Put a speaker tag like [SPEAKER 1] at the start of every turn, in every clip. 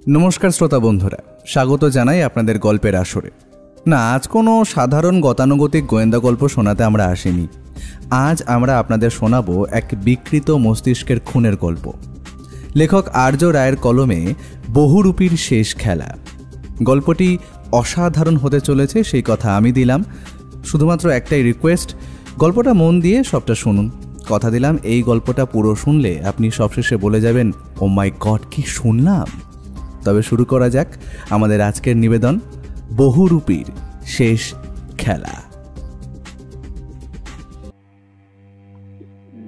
[SPEAKER 1] নমস্কার শ্রোতা বন্ধুরা, স্বাগত জানাই আপনাদের গল্পের আসরে। না, আজ কোনো সাধারণ গতানুগতিক গোয়েন্দা গল্প শোনাতে আমরা আসিনি। আজ আমরা আপনাদের শোনাবো এক বিকৃত মস্তিষ্কের খুনের গল্প। লেখক আর্য রায়ের কলমে বহুরূপীর শেষ খেলা। গল্পটি অসাধারণ হতে চলেছে, সেই কথা আমি দিলাম। শুধুমাত্র একটাই রিকোয়েস্ট, গল্পটা মন দিয়ে সবটা শুনুন। কথা দিলাম, এই গল্পটা পুরো শুনলে আপনি সবশেষে বলে যাবেন, ও মাই গড, কি শুনলাম। তবে শুরু করা যাক আমাদের আজকের নিবেদন, বহুরূপীর শেষ খেলা।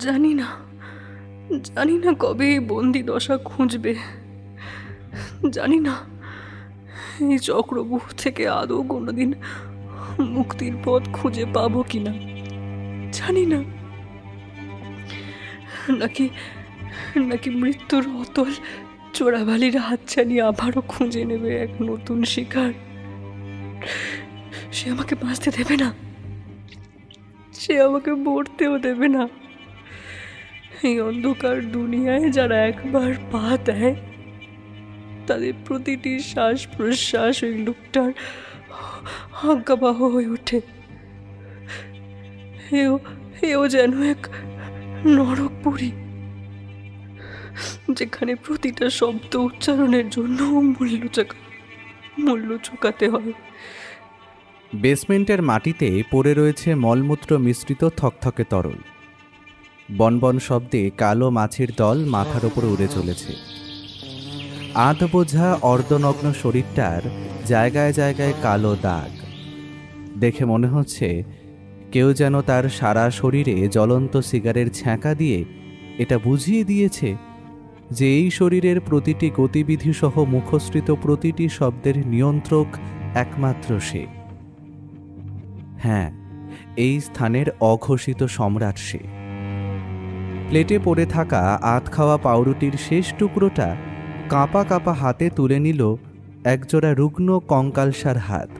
[SPEAKER 2] জানি না কবে এই বন্দি দশা খুঁজবে। জানি না এই চক্রবুহ থেকে আদৌ কোনোদিন মুক্তির পথ খুঁজে পাবো কিনা। জানি না, নাকি মৃত্যুর অতল চোরাবালির হাতছানি আবারও খুঁজে নেবে এক নতুন শিকার। সে আমাকে বাঁচতে দেবে না, সে আমাকে মরতেও দেবে না। এই অন্ধকার দুনিয়ায় যারা একবার পা দেয়, তাদের প্রতিটি শ্বাস প্রশ্বাস ওই লোকটার আজ্ঞাবহ হয়ে ওঠে। এও যেন এক নরকপুরী, যেখানে প্রতিটা শব্দ উচ্চারণের জন্য মূল্য চুকাতে হয়।
[SPEAKER 1] বেসমেন্টের মাটিতে পড়ে রয়েছে মলমূত্র মিশ্রিত থকথকে তরল। বনবন শব্দে কালো মাছির দল মাথার উপরে উড়ে চলেছে। আধ বোঝা অর্ধনগ্ন শরীরটার জায়গায় জায়গায় কালো দাগ। দেখে মনে হচ্ছে কেউ যেন তার সারা শরীরে জ্বলন্ত সিগারের ছ্যাঁকা দিয়ে এটা বুঝিয়ে দিয়েছে যে এই শরীরের প্রতিটি গতিবিধি সহ মুখস্থিত প্রতিটি শব্দের নিয়ন্ত্রক একমাত্র সে। হ্যাঁ, এই স্থানের অঘোষিত সম্রাট সে। প্লেটে পড়ে থাকা আধ খাওয়া পাউরুটির শেষ টুকরোটা কাঁপা কাঁপা হাতে তুলে নিল একজোড়া রুগ্ন কঙ্কালসার হাত।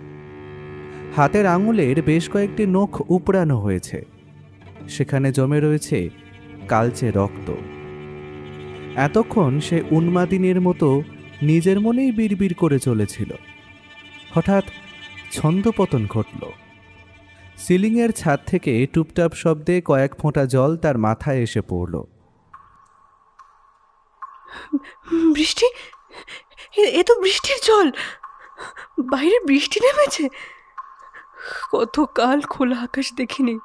[SPEAKER 1] হাতের আঙুলের বেশ কয়েকটি নখ উপড়ানো হয়েছে, সেখানে জমে রয়েছে কালচে রক্ত। এতক্ষণ সে উন্মাদিনীর মতো নিজের মনেই বিড়বিড় করে চলেছিল। হঠাৎ ছন্দপতন ঘটল। সিলিংয়ের ছাদ থেকে টুপটাপ শব্দে কয়েক ফোঁটা জল তার মাথায় এসে পড়ল।
[SPEAKER 2] বৃষ্টি? এ তো বৃষ্টির জল। বাইরে বৃষ্টি নেমেছে। কতকাল খোলা আকাশ দেখিনি,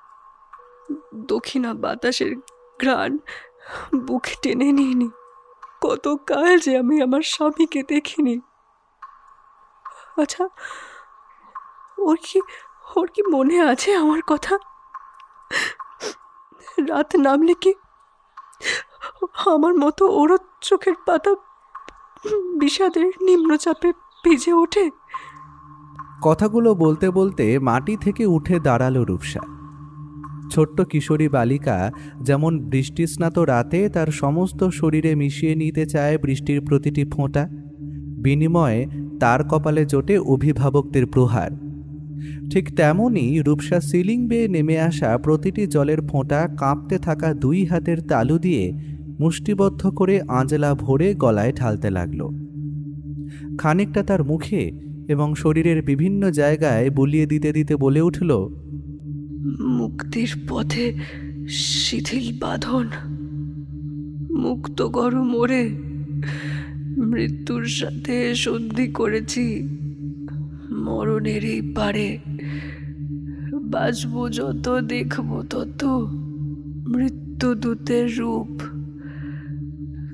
[SPEAKER 2] দক্ষিণা বাতাসের ঘ্রাণ বুকে টেনে নিইনি। কতকাল যে আমি আমার স্বামীকে দেখিনি। আচ্ছা, ওর কি মনে আছে আমার কথা? রাত নামলে কি আমার মতো ওরও চোখের পাতা বিষাদের নিম্নচাপে ভিজে ওঠে?
[SPEAKER 1] কথাগুলো বলতে বলতে মাটি থেকে উঠে দাঁড়ালো রূপসা। ছোট্ট কিশোরী বালিকা যেমন বৃষ্টিস্নাত রাতে তার সমস্ত শরীরে মিশিয়ে নিতে চায় বৃষ্টির প্রতিটি ফোঁটা, বিনিময়ে তার কপালে জোটে অভিভাবকদের প্রহার, ঠিক তেমনই রূপসা সিলিং বেয়ে নেমে আসা প্রতিটি জলের ফোঁটা কাঁপতে থাকা দুই হাতের তালু দিয়ে মুষ্টিবদ্ধ করে আঁজলা ভরে গলায় ঢালতে লাগল। খানিকটা তার মুখে এবং শরীরের বিভিন্ন জায়গায় বুলিয়ে দিতে দিতে বলে উঠল,
[SPEAKER 2] মুক্তির পথে শিথিল বাঁধন, মুক্ত করো মোরে। মৃত্যুর সাথে সন্ধি করেছি মরণের এই পারে। বাঁচবো যত, দেখবো তত মৃত্যুদূতের রূপ।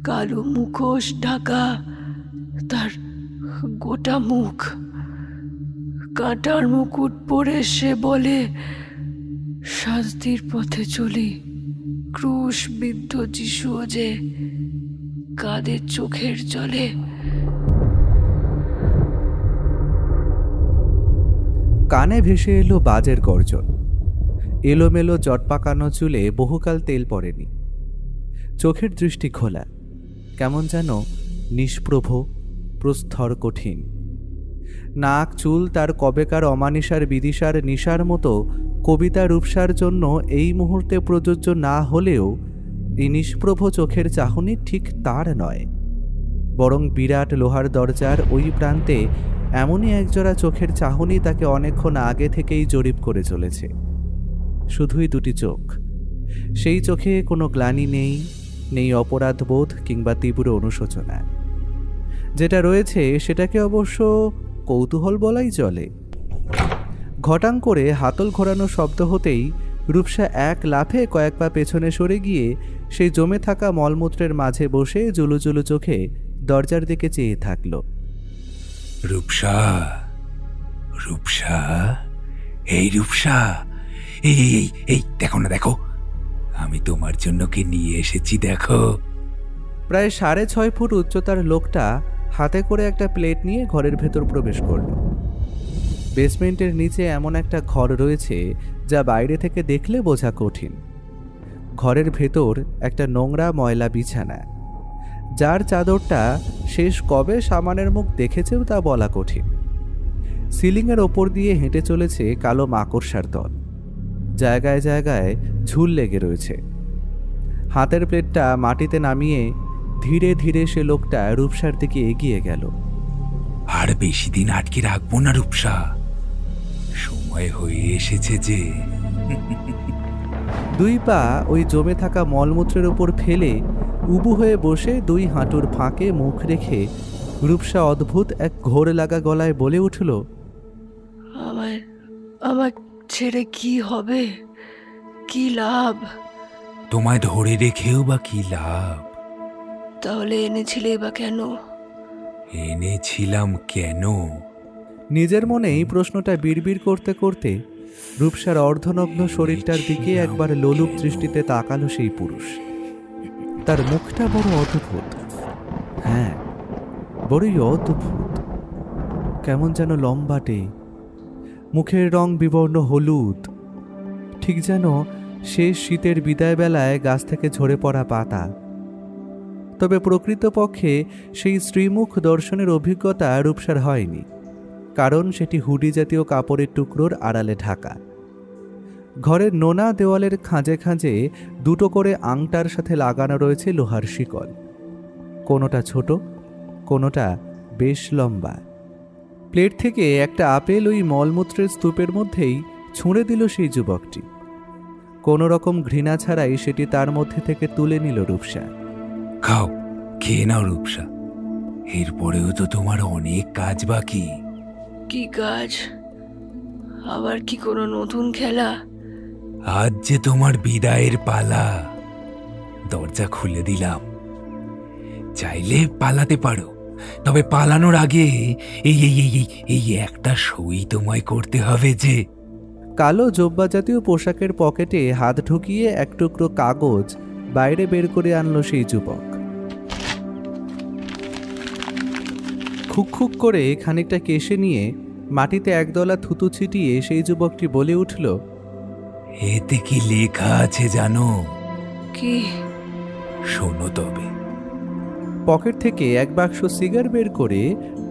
[SPEAKER 2] কালো মুখোশ ঢাকা তার গোটা মুখ, কাঁটার মুকুট পরে সে বলে, শাস্তির পথে চলি। ক্রুশবিদ্ধ যিশুও যে কাঁদে চোখের জলে।
[SPEAKER 1] কানে ভেসে এলো বাজের গর্জন। এলোমেলো জটপাকানো চুলে বহুকাল তেল পড়েনি। চোখের দৃষ্টি খোলা, কেমন যেন নিষ্প্রভ, প্রস্থর কঠিন। নাক চুল তার কবেকার অমানিসার বিদিশার নিশার মতো কবিতা রূপসার জন্য এই মুহূর্তে প্রযোজ্য না হলেও এই নিষ্প্রভ চোখের চাহনি ঠিক তার নয়। বরং বিরাট লোহার দরজার ওই প্রান্তে এমনই একজোড়া চোখের চাহনি তাকে অনেকক্ষণ আগে থেকেই জরিপ করে চলেছে। শুধুই দুটি চোখ। সেই চোখে কোনো গ্লানি নেই, নেই অপরাধবোধ কিংবা তীব্র অনুশোচনা। যেটা রয়েছে সেটাকে অবশ্য কৌতূহল বলাই চলে। ঘটাং করে হাতল ঘোরানো শব্দ হতেই রূপসা এক লাফে কয়েক পা পেছনে সরে গিয়ে সেই জমে থাকা মলমূত্রের মাঝে বসে জুলুজুলু চোখে দরজার দিকে চেয়ে থাকল।
[SPEAKER 3] রূপসা, রূপসা, এই রূপসা, এই এই এই দেখো না, দেখো আমি তোমার জন্য কি নিয়ে এসেছি, দেখো।
[SPEAKER 1] প্রায় 6.5 ফুট উচ্চতার লোকটা হাতে করে একটা প্লেট নিয়ে ঘরের ভেতর প্রবেশ করল। বেসমেন্টের নিচে এমন একটা ঘর রয়েছে যা বাইরে থেকে দেখলে বোঝা কঠিন। ঘরের ভেতর একটা নোংরা ময়লা বিছানা, যার চাদরটা শেষ কবে সামানের মুখ দেখেছেও তা বলা কঠিন। সিলিংয়ের ওপর দিয়ে হেঁটে চলেছে কালো মাকড়সার দল, জায়গায় জায়গায় ঝুল লেগে রয়েছে। হাতের প্লেটটা মাটিতে নামিয়ে ধীরে ধীরে সে লোকটা রূপসার দিকে এগিয়ে গেল।
[SPEAKER 3] আর বেশি দিন আটকে রাখবো না রূপসা, সময় হয়ে এসেছে যে।
[SPEAKER 1] 2 পা ওই জমে থাকা মলমূত্রের উপর ফেলে উবু হয়ে বসে 2 হাঁটুর ফাঁকে মুখ রেখে রূপসা অদ্ভুত এক ঘোর লাগা গলায় বলে উঠল,
[SPEAKER 2] আমার ছেড়ে কি হবে, কি লাভ?
[SPEAKER 3] তোমায় ধরে রেখেও বা কি লাভ?
[SPEAKER 2] তাহলে এনেছিলে বা কেন?
[SPEAKER 3] এনেছিলাম কেন?
[SPEAKER 1] নিজের মনেই প্রশ্নটা বিড়বিড় করতে করতে রূপসার অর্ধনগ্ন শরীরটার দিকে একবার লোলুপ দৃষ্টিতে তাকালো সেই পুরুষ। তার মুখটা বড় অদ্ভুত, হ্যাঁ বড়ই অদ্ভুত, কেমন যেন লম্বাটে, মুখের রং বিবর্ণ হলুদ, ঠিক যেন শেষ শীতের বিদায় বেলায় গাছ থেকে ঝরে পড়া পাতা। তবে প্রকৃতপক্ষে সেই শ্রীমুখ দর্শনের অভিজ্ঞতা রূপসার হয়নি, কারণ সেটি হুডি জাতীয় কাপড়ের টুকরোর আড়ালে ঢাকা। ঘরের নোনা দেওয়ালের খাঁজে খাঁজে 2টো করে আংটার সাথে লাগানো রয়েছে লোহার শিকল, কোনোটা ছোট, কোনোটা বেশ লম্বা। প্লেট থেকে একটা আপেল ওই মলমূত্রের স্তূপের মধ্যেই ছুঁড়ে দিল সেই যুবকটি। কোনো রকম ঘৃণা ছাড়াই সেটি তার মধ্যে থেকে তুলে নিল রূপসা।
[SPEAKER 3] খাও, খেয়ে নাও রূপসা, এরপরেও তো তোমার অনেক কাজ বাকি।
[SPEAKER 2] কি কাজ? আবার কি কোনো নতুন খেলা?
[SPEAKER 3] আজ যে তোমার বিদায়ের পালা, দরজা খুলে দিলাম, চাইলে পালাতে পারো, তবে পালানোর আগে এই এই এই এই একটা সই তোমায় করতে হবে যে।
[SPEAKER 1] কালো জব্বা জাতীয় পোশাকের পকেটে হাত ঢুকিয়ে এক টুকরো কাগজ বাইরে বের করে আনলো সেই যুবক। খুক খুক করে খানিকটা কেশে নিয়ে মাটিতে একদলা থুতু ছিটিয়ে সেই যুবকটি বলে উঠল,
[SPEAKER 3] এতে কি লেখা আছে জানো?
[SPEAKER 2] কি?
[SPEAKER 3] শোনো তবে।
[SPEAKER 1] পকেট থেকে এক বাক্স সিগার বের করে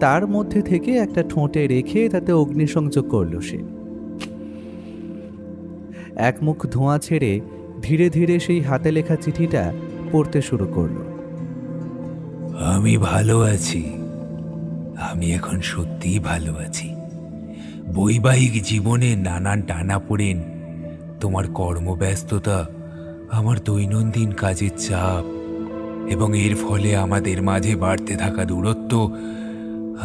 [SPEAKER 1] তার মধ্যে থেকে একটা ঠোঁটে রেখে তাতে অগ্নিসংযোগ করল সে। এক মুখ ধোঁয়া ছেড়ে ধীরে ধীরে সেই হাতে লেখা চিঠিটা পড়তে শুরু করল।
[SPEAKER 3] আমি ভালো আছি, আমি এখন সত্যিই ভালো আছি। বৈবাহিক জীবনে নানান টানাপোড়েন, তোমার কর্মব্যস্ততা, আমার দৈনন্দিন কাজের চাপ এবং এর ফলে আমাদের মাঝে বাড়তে থাকা দূরত্ব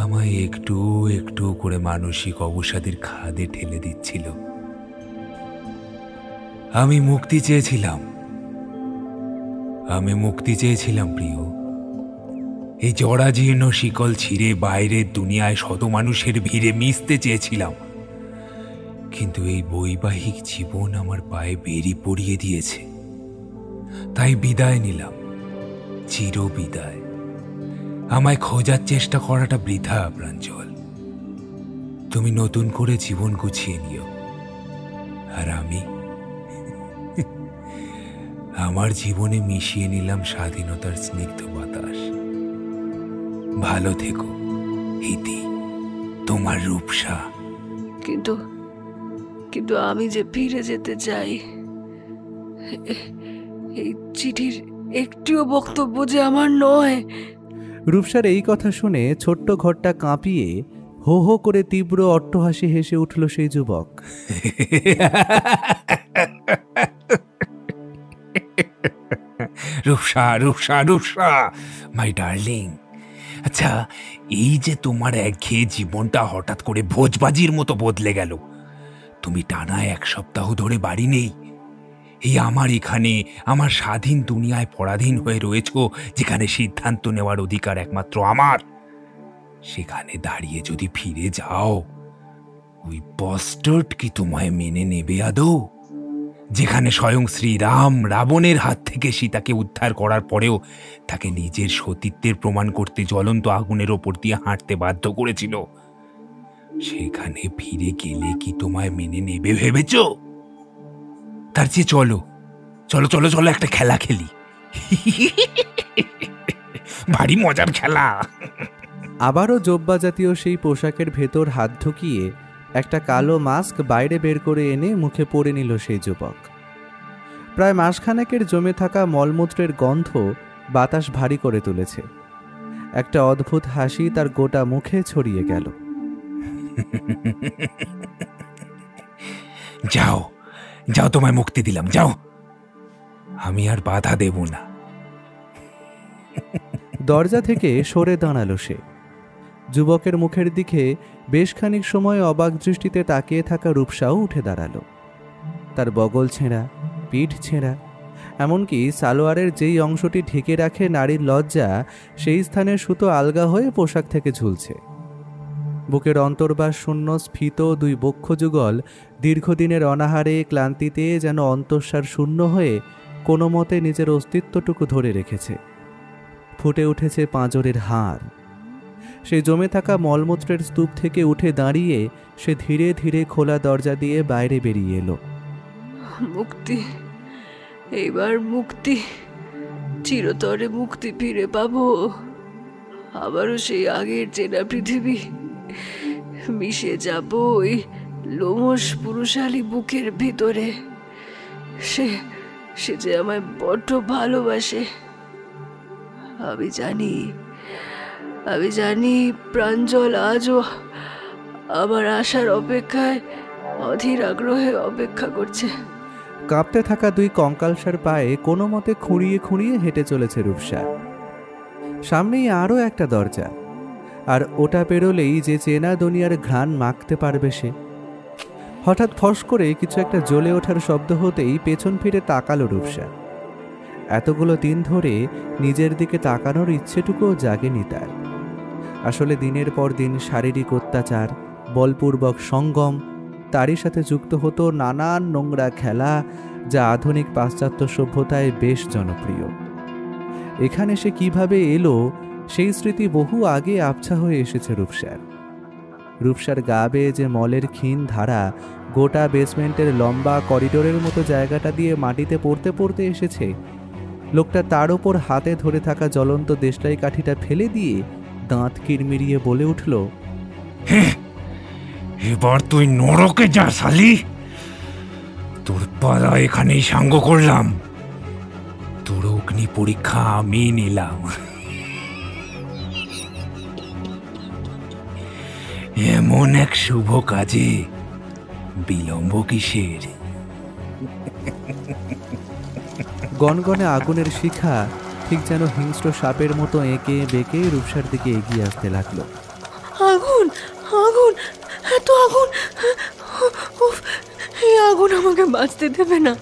[SPEAKER 3] আমায় একটু একটু করে মানসিক অবসাদের খাদে ঠেলে দিচ্ছিল। আমি মুক্তি চেয়েছিলাম প্রিয়। এই জরাজীর্ণ শিকল ছিঁড়ে বাইরের দুনিয়ায় শত মানুষের ভিড়ে মিশতে চেয়েছিলাম, কিন্তু এই বৈবাহিক জীবন আমার পায়ে বেরি পড়িয়ে দিয়েছে। তাই বিদায় নিলাম, চির বিদায়। আমায় খোঁজার চেষ্টা করাটা বৃথা প্রাঞ্জল। তুমি নতুন করে জীবন গুছিয়ে নিও, আর আমি আমার জীবনে মিশিয়ে নিলাম স্বাধীনতার স্নিগ্ধ বাতাস। ভালো থেকো ইতি, তোমার রূপসা।
[SPEAKER 2] কিন্তু আমি যে ফিরে যেতে চাই, এই চিঠির একটিও বক্তব্য যে আমার নয়।
[SPEAKER 1] রূপসার এই কথা শুনে ছোট্ট ঘরটা কাঁপিয়ে হো হো করে তীব্র অট্টহাসি হেসে উঠল সেই যুবক।
[SPEAKER 3] Rupsa, Rupsa, Rupsa, my darling. আচ্ছা, এই যে তোমার একঘেয়ে জীবনটা হঠাৎ করে ভোজবাজির মতো বদলে গেল, তুমি টানা 1 সপ্তাহ ধরে বাড়ি নেই, এই আমার এখানে আমার স্বাধীন দুনিয়ায় পরাধীন হয়ে রয়েছ, যেখানে সিদ্ধান্ত নেওয়ার অধিকার একমাত্র আমার, সেখানে দাঁড়িয়ে যদি ফিরে যাও, ওই বাস্টার্ড কি তোমায় মেনে নেবে আদৌ? যেখানে স্বয়ং শ্রীরাম রাবণের হাত থেকে সীতাকে উদ্ধার করার পরেও তাকে নিজের সতীত্বের প্রমাণ করতে জ্বলন্ত আগুনের ওপর দিয়ে হাঁটতে বাধ্য করেছিল, সেখানে ফিরে গেলে কি তোমায় মেনে নেবে ভেবেছ? তার চেয়ে চলো চলো চলো চলো একটা খেলা খেলি, ভারী মজার খেলা।
[SPEAKER 1] আবারও জব্বা জাতীয় সেই পোশাকের ভেতর হাত ঢুকিয়ে একটা কালো মাস্ক বাইরে বের করে এনে মুখে পরে নিল সেই যুবক। প্রায় মাসখানেকের জমে থাকা মলমূত্রের গন্ধ বাতাস ভারী করে তুলেছে। একটা অদ্ভুত হাসি তার গোটা মুখে ছড়িয়ে গেল।
[SPEAKER 3] যাও যাও, তোমায় মুক্তি দিলাম, যাও, আমি আর বাধা দেব না।
[SPEAKER 1] দরজা থেকে সরে দাঁড়ালো সে। যুবকের মুখের দিকে বেশ খানিক সময় অবাক দৃষ্টিতে তাকিয়ে থাকা রূপসাও উঠে দাঁড়ালো। তার বগল ছেঁড়া, পিঠ ছেঁড়া, এমনকি সালোয়ারের যেই অংশটি ঢেকে রাখে নারীর লজ্জা, সেই স্থানে সুতো আলগা হয়ে পোশাক থেকে ঝুলছে। বুকের অন্তর্বাস শূন্য স্ফীত 2 বক্ষযুগল দীর্ঘদিনের অনাহারে ক্লান্তিতে যেন অন্তঃসার শূন্য হয়ে কোনো মতে নিজের অস্তিত্বটুকু ধরে রেখেছে। ফুটে উঠেছে পাঁজরের হাড়। সেই জমে থাকা মলমূত্রের স্তূপ থেকে উঠে দাঁড়িয়ে সে ধীরে ধীরে খোলা দরজা দিয়ে বাইরে বেরিয়ে এলো।
[SPEAKER 2] মুক্তি, এইবার মুক্তি, চিরতরে মুক্তি ফিরে পাবো। আবারও সেই আগের চেনা পৃথিবী, মিশে যাব ওই লোমশ পুরুষালী বুকের ভিতরে। সে যে আমায় বড্ড ভালোবাসে। আমি জানি প্রাঞ্জল আজও আমার আসার অপেক্ষায় অধীর আগ্রহে অপেক্ষা করছে।
[SPEAKER 1] কাঁপতে থাকা 2 কঙ্কালসার পায়ে কোনো মতে খুঁড়িয়ে খুঁড়িয়ে হেঁটে চলেছে রূপসা। সামনেই আরও একটা দরজা, আর ওটা পেরোলেই যে চেনা দুনিয়ার ঘ্রাণ মাখতে পারবে সে। হঠাৎ ফস করে কিছু একটা জ্বলে ওঠার শব্দ হতেই পেছন ফিরে তাকালো রূপসা। এতগুলো দিন ধরে নিজের দিকে তাকানোর ইচ্ছেটুকুও জাগেনি তার। আসলে দিনের পর দিন শারীরিক অত্যাচার, বলপূর্বক সঙ্গম, তারই সাথে যুক্ত হতো নানান নোংরা খেলা, যা আধুনিক পাশ্চাত্য সভ্যতায় বেশ জনপ্রিয়। এখানে সে কিভাবে এলো সেই স্মৃতি বহু আগে আবছা হয়ে এসেছে রূপসার। রূপসার গা বেয়ে যে মলের ক্ষীণ ধারা গোটা বেসমেন্টের লম্বা করিডোরের মতো জায়গাটা দিয়ে মাটিতে পড়তে পড়তে এসেছে, লোকটা তার ওপর হাতে ধরে থাকা জ্বলন্ত দেশলাই কাঠিটা ফেলে দিয়ে দাঁত কিরমিরিয়ে বলে উঠল,
[SPEAKER 3] এবার তুই নরকে যা শালি, তোর পালা এখানেই সাঙ্গ করলাম, তোর অগ্নি পরীক্ষা আমি নিলাম। এমন এক শুভ কাজে বিলম্ব কিসের?
[SPEAKER 1] গনগনে আগুনের শিখা ঠিক যেন হিংস্র সাপের মতো এঁকে বেঁকে রূপসার দিকে এগিয়ে আসতে লাগলো।
[SPEAKER 2] আগুন, আগুন, এত আগুন! এই আগুন আমাকে বাঁচতে দেবে না,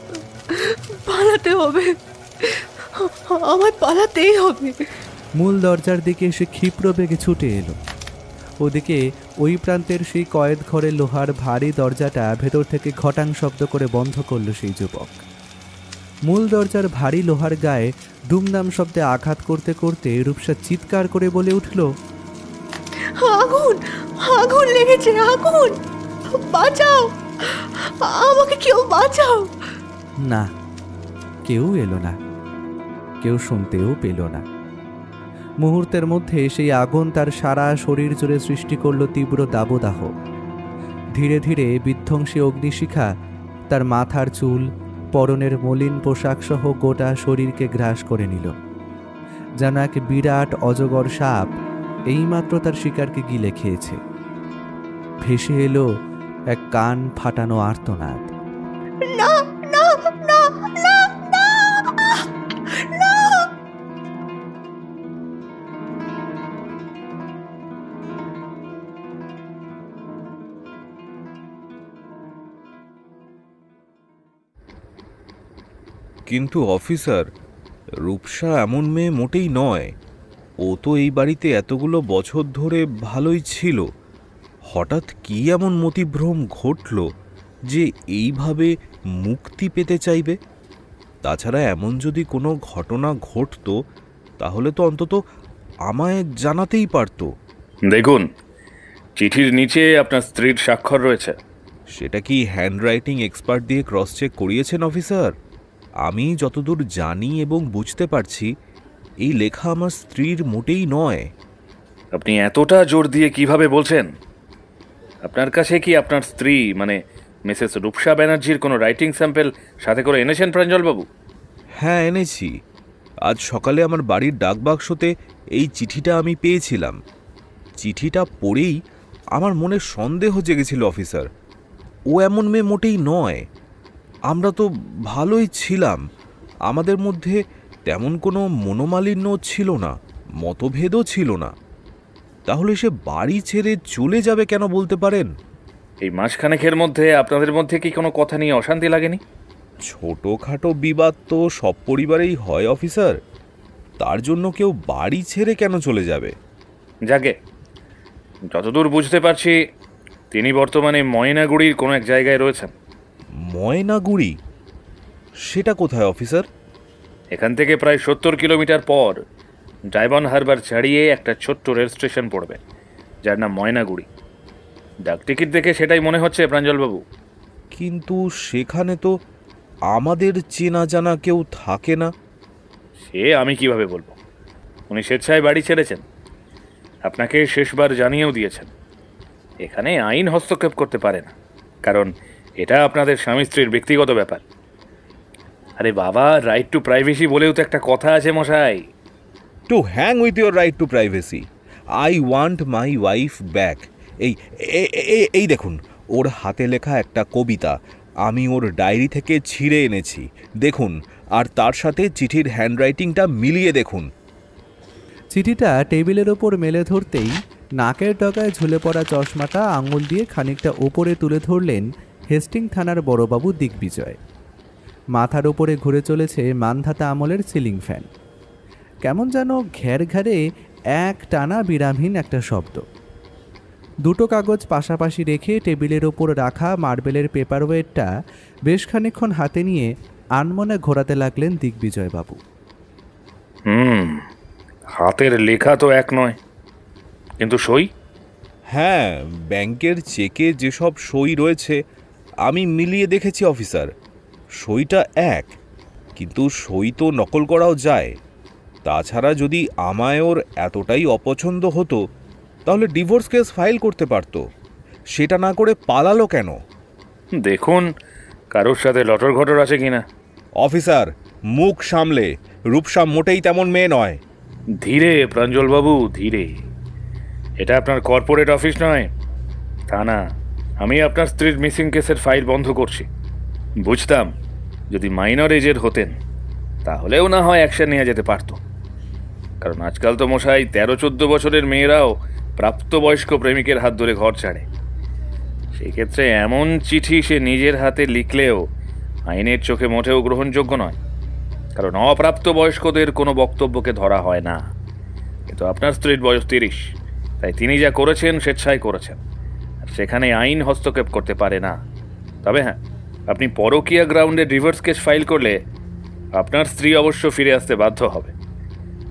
[SPEAKER 2] পালাতে হবে, আমায় পালাতেই হবে।
[SPEAKER 1] মূল দরজার দিকে সে ক্ষিপ্র বেগে ছুটে এলো। ওদিকে ওই প্রান্তের সেই কয়েদ ঘরের লোহার ভারী দরজাটা ভেতর থেকে ঘটাং শব্দ করে বন্ধ করল সেই যুবক। মূল দরজার ভারী লোহার গায়ে দুমদাম শব্দে আঘাত করতে করতে রূপসা চিৎকার করে বলে উঠল,
[SPEAKER 2] আগুন, আগুন লেগেছে, আগুন! বাঁচাও, আমাকে কেউ বাঁচাও!
[SPEAKER 1] না, কেউ এলো না, কেউ শুনতেও পেল না। মুহূর্তের মধ্যে সেই আগুন তার সারা শরীর জুড়ে সৃষ্টি করল তীব্র দাবদাহ। ধীরে ধীরে বিধ্বংসী অগ্নিশিখা তার মাথার চুল, পরনের মলিন পোশাক সহ গোটা শরীরকে গ্রাস করে নিল। যেন এক বিরাট অজগর সাপ এইমাত্র তার শিকারকে গিলে খেয়েছে। ভেসে এলো এক কান ফাটানো আর্তনাদ।
[SPEAKER 2] না না না না না না।
[SPEAKER 4] কিন্তু অফিসার, রূপসা এমন মেয়ে মোটেই নয়। ও তো এই বাড়িতে এতগুলো বছর ধরে ভালোই ছিল। হঠাৎ কি এমন মতিভ্রম ঘটল যে এইভাবে মুক্তি পেতে চাইবে? তাছাড়া এমন যদি কোনো ঘটনা ঘটতো তাহলে তো অন্তত আমায় জানাতেই পারত।
[SPEAKER 5] দেখুন, চিঠির নিচে আপনার স্ত্রীর স্বাক্ষর রয়েছে।
[SPEAKER 4] সেটা কি হ্যান্ডরাইটিং এক্সপার্ট দিয়ে ক্রস চেক করিয়েছেন অফিসার? আমি যতদূর জানি এবং বুঝতে পারছি এই লেখা আমার স্ত্রীর মোটেই নয়।
[SPEAKER 5] আপনি এতটা জোর দিয়ে কিভাবে বলছেন? আপনার কাছে কি আপনার স্ত্রী মানে মিসেস রূপসা ব্যানার্জির কোনো রাইটিং স্যাম্পেল সাথে করে এনেছেন প্রাঞ্জলবাবু?
[SPEAKER 4] হ্যাঁ, এনেছি। আজ সকালে আমার বাড়ির ডাকবাক্সতে এই চিঠিটা আমি পেয়েছিলাম। চিঠিটা পড়েই আমার মনে সন্দেহ জেগেছিল অফিসার। ও এমন মেয়ে মোটেই নয়। আমরা তো ভালোই ছিলাম, আমাদের মধ্যে তেমন কোনো মনোমালিন্য ছিল না, মতভেদও ছিল না। তাহলে সে বাড়ি ছেড়ে চলে যাবে কেন বলতে পারেন?
[SPEAKER 5] এই মাসখানেকের মধ্যে আপনাদের মধ্যে কি কোনো কথা নিয়ে অশান্তি লাগেনি?
[SPEAKER 4] ছোটোখাটো বিবাদ তো সব পরিবারেই হয় অফিসার, তার জন্য কেউ বাড়ি ছেড়ে কেন চলে যাবে?
[SPEAKER 5] যাকে যতদূর বুঝতে পারছি তিনি বর্তমানে ময়নাগুড়ির কোনো এক জায়গায় রয়েছেন।
[SPEAKER 4] ময়নাগুড়ি? সেটা কোথায় অফিসার?
[SPEAKER 5] এখান থেকে প্রায় 70 কিলোমিটার পর ডায়মন্ড হারবার ছাড়িয়ে একটা ছোট্ট রেল স্টেশন পড়বে, যার নাম ময়নাগুড়ি। ডাক টিকিট দেখে সেটাই মনে হচ্ছে প্রাঞ্জলবাবু।
[SPEAKER 4] কিন্তু সেখানে তো আমাদের চেনা জানা কেউ থাকে না।
[SPEAKER 5] সে আমি কিভাবে বলবো? উনি স্বেচ্ছায় বাড়ি ছেড়েছেন, আপনাকে শেষবার জানিয়েও দিয়েছেন। এখানে আইন হস্তক্ষেপ করতে পারে না, কারণ এটা আপনাদের স্বামী স্ত্রীর ব্যক্তিগত ব্যাপার। আরে বাবা, রাইট টু প্রাইভেসি বলেও তো একটা কথা আছে মশাই।
[SPEAKER 4] Two hang with your right two privacy, I want my wife back. এই দেখুন, ওর হাতে লেখা একটা কবিতা আমি ওর ডায়েরি থেকে ছিঁড়ে এনেছি, দেখুন। আর তার সাথে চিঠির হ্যান্ডরাইটিংটা মিলিয়ে দেখুন।
[SPEAKER 1] চিঠিটা টেবিলের ওপর মেলে ধরতেই নাকের ডগায় ঝুলে পড়া চশমাটা আঙুল দিয়ে খানিকটা ওপরে তুলে ধরলেন হেস্টিং থানার বড়বাবু দিগ্বিজয়। মাথার ওপরে ঘুরে চলেছে মানধাতা আমলের সিলিং ফ্যান। কেমন যেন ঘ্যার ঘ্যারে এক টানা বিরামহীন একটা শব্দ। দুটো কাগজ পাশাপাশি রেখে টেবিলের ওপর রাখা মার্বেলের পেপারওয়েটটা বেশ খানিকক্ষণ হাতে নিয়ে আনমনে ঘোরাতে লাগলেন দিগ্বিজয়বাবু।
[SPEAKER 5] হাতের লেখা তো এক নয়, কিন্তু সই?
[SPEAKER 4] হ্যাঁ, ব্যাংকের চেকে যেসব সই রয়েছে আমি মিলিয়ে দেখেছি অফিসার। সইটা এক, কিন্তু সই তো নকল করাও যায়। তাছাড়া যদি আমায় ওর এতটাই অপছন্দ হতো তাহলে ডিভোর্স কেস ফাইল করতে পারতো। সেটা না করে পালালো কেন?
[SPEAKER 5] দেখুন কারোর সাথে লটর ঘটর আছে কিনা।
[SPEAKER 4] অফিসার, মুখ সামলে, রূপসা মোটেই তেমন মেয়ে নয়।
[SPEAKER 5] ধীরে প্রাঞ্জলবাবু, ধীরে। এটা আপনার কর্পোরেট অফিস নয়, থানা। আমি আপনার স্ত্রীর মিসিং কেসের ফাইল বন্ধ করছি। বুঝতাম যদি মাইনর এজের হতেন তাহলেও না হয় অ্যাকশন নেওয়া যেতে পারত, কারণ আজকাল তো মশাই 13-14 বছরের মেয়েরাও প্রাপ্তবয়স্ক প্রেমিকের হাত ধরে ঘর ছাড়ে। সেই ক্ষেত্রে এমন চিঠি সে নিজের হাতে লিখলেও আইনের চোখে মোটেও গ্রহণযোগ্য নয়, কারণ অপ্রাপ্তবয়স্কদের কোনো বক্তব্যকে ধরা হয় না। কিন্তু আপনার স্ত্রীর বয়স 30, তাই তিনি যা করেছেন স্বেচ্ছায় করেছেন, আর সেখানে আইন হস্তক্ষেপ করতে পারে না। তবে হ্যাঁ, আপনি পরকীয়া গ্রাউন্ডে ডিভোর্স কেস ফাইল করলে আপনার স্ত্রী অবশ্য ফিরে আসতে বাধ্য হবে।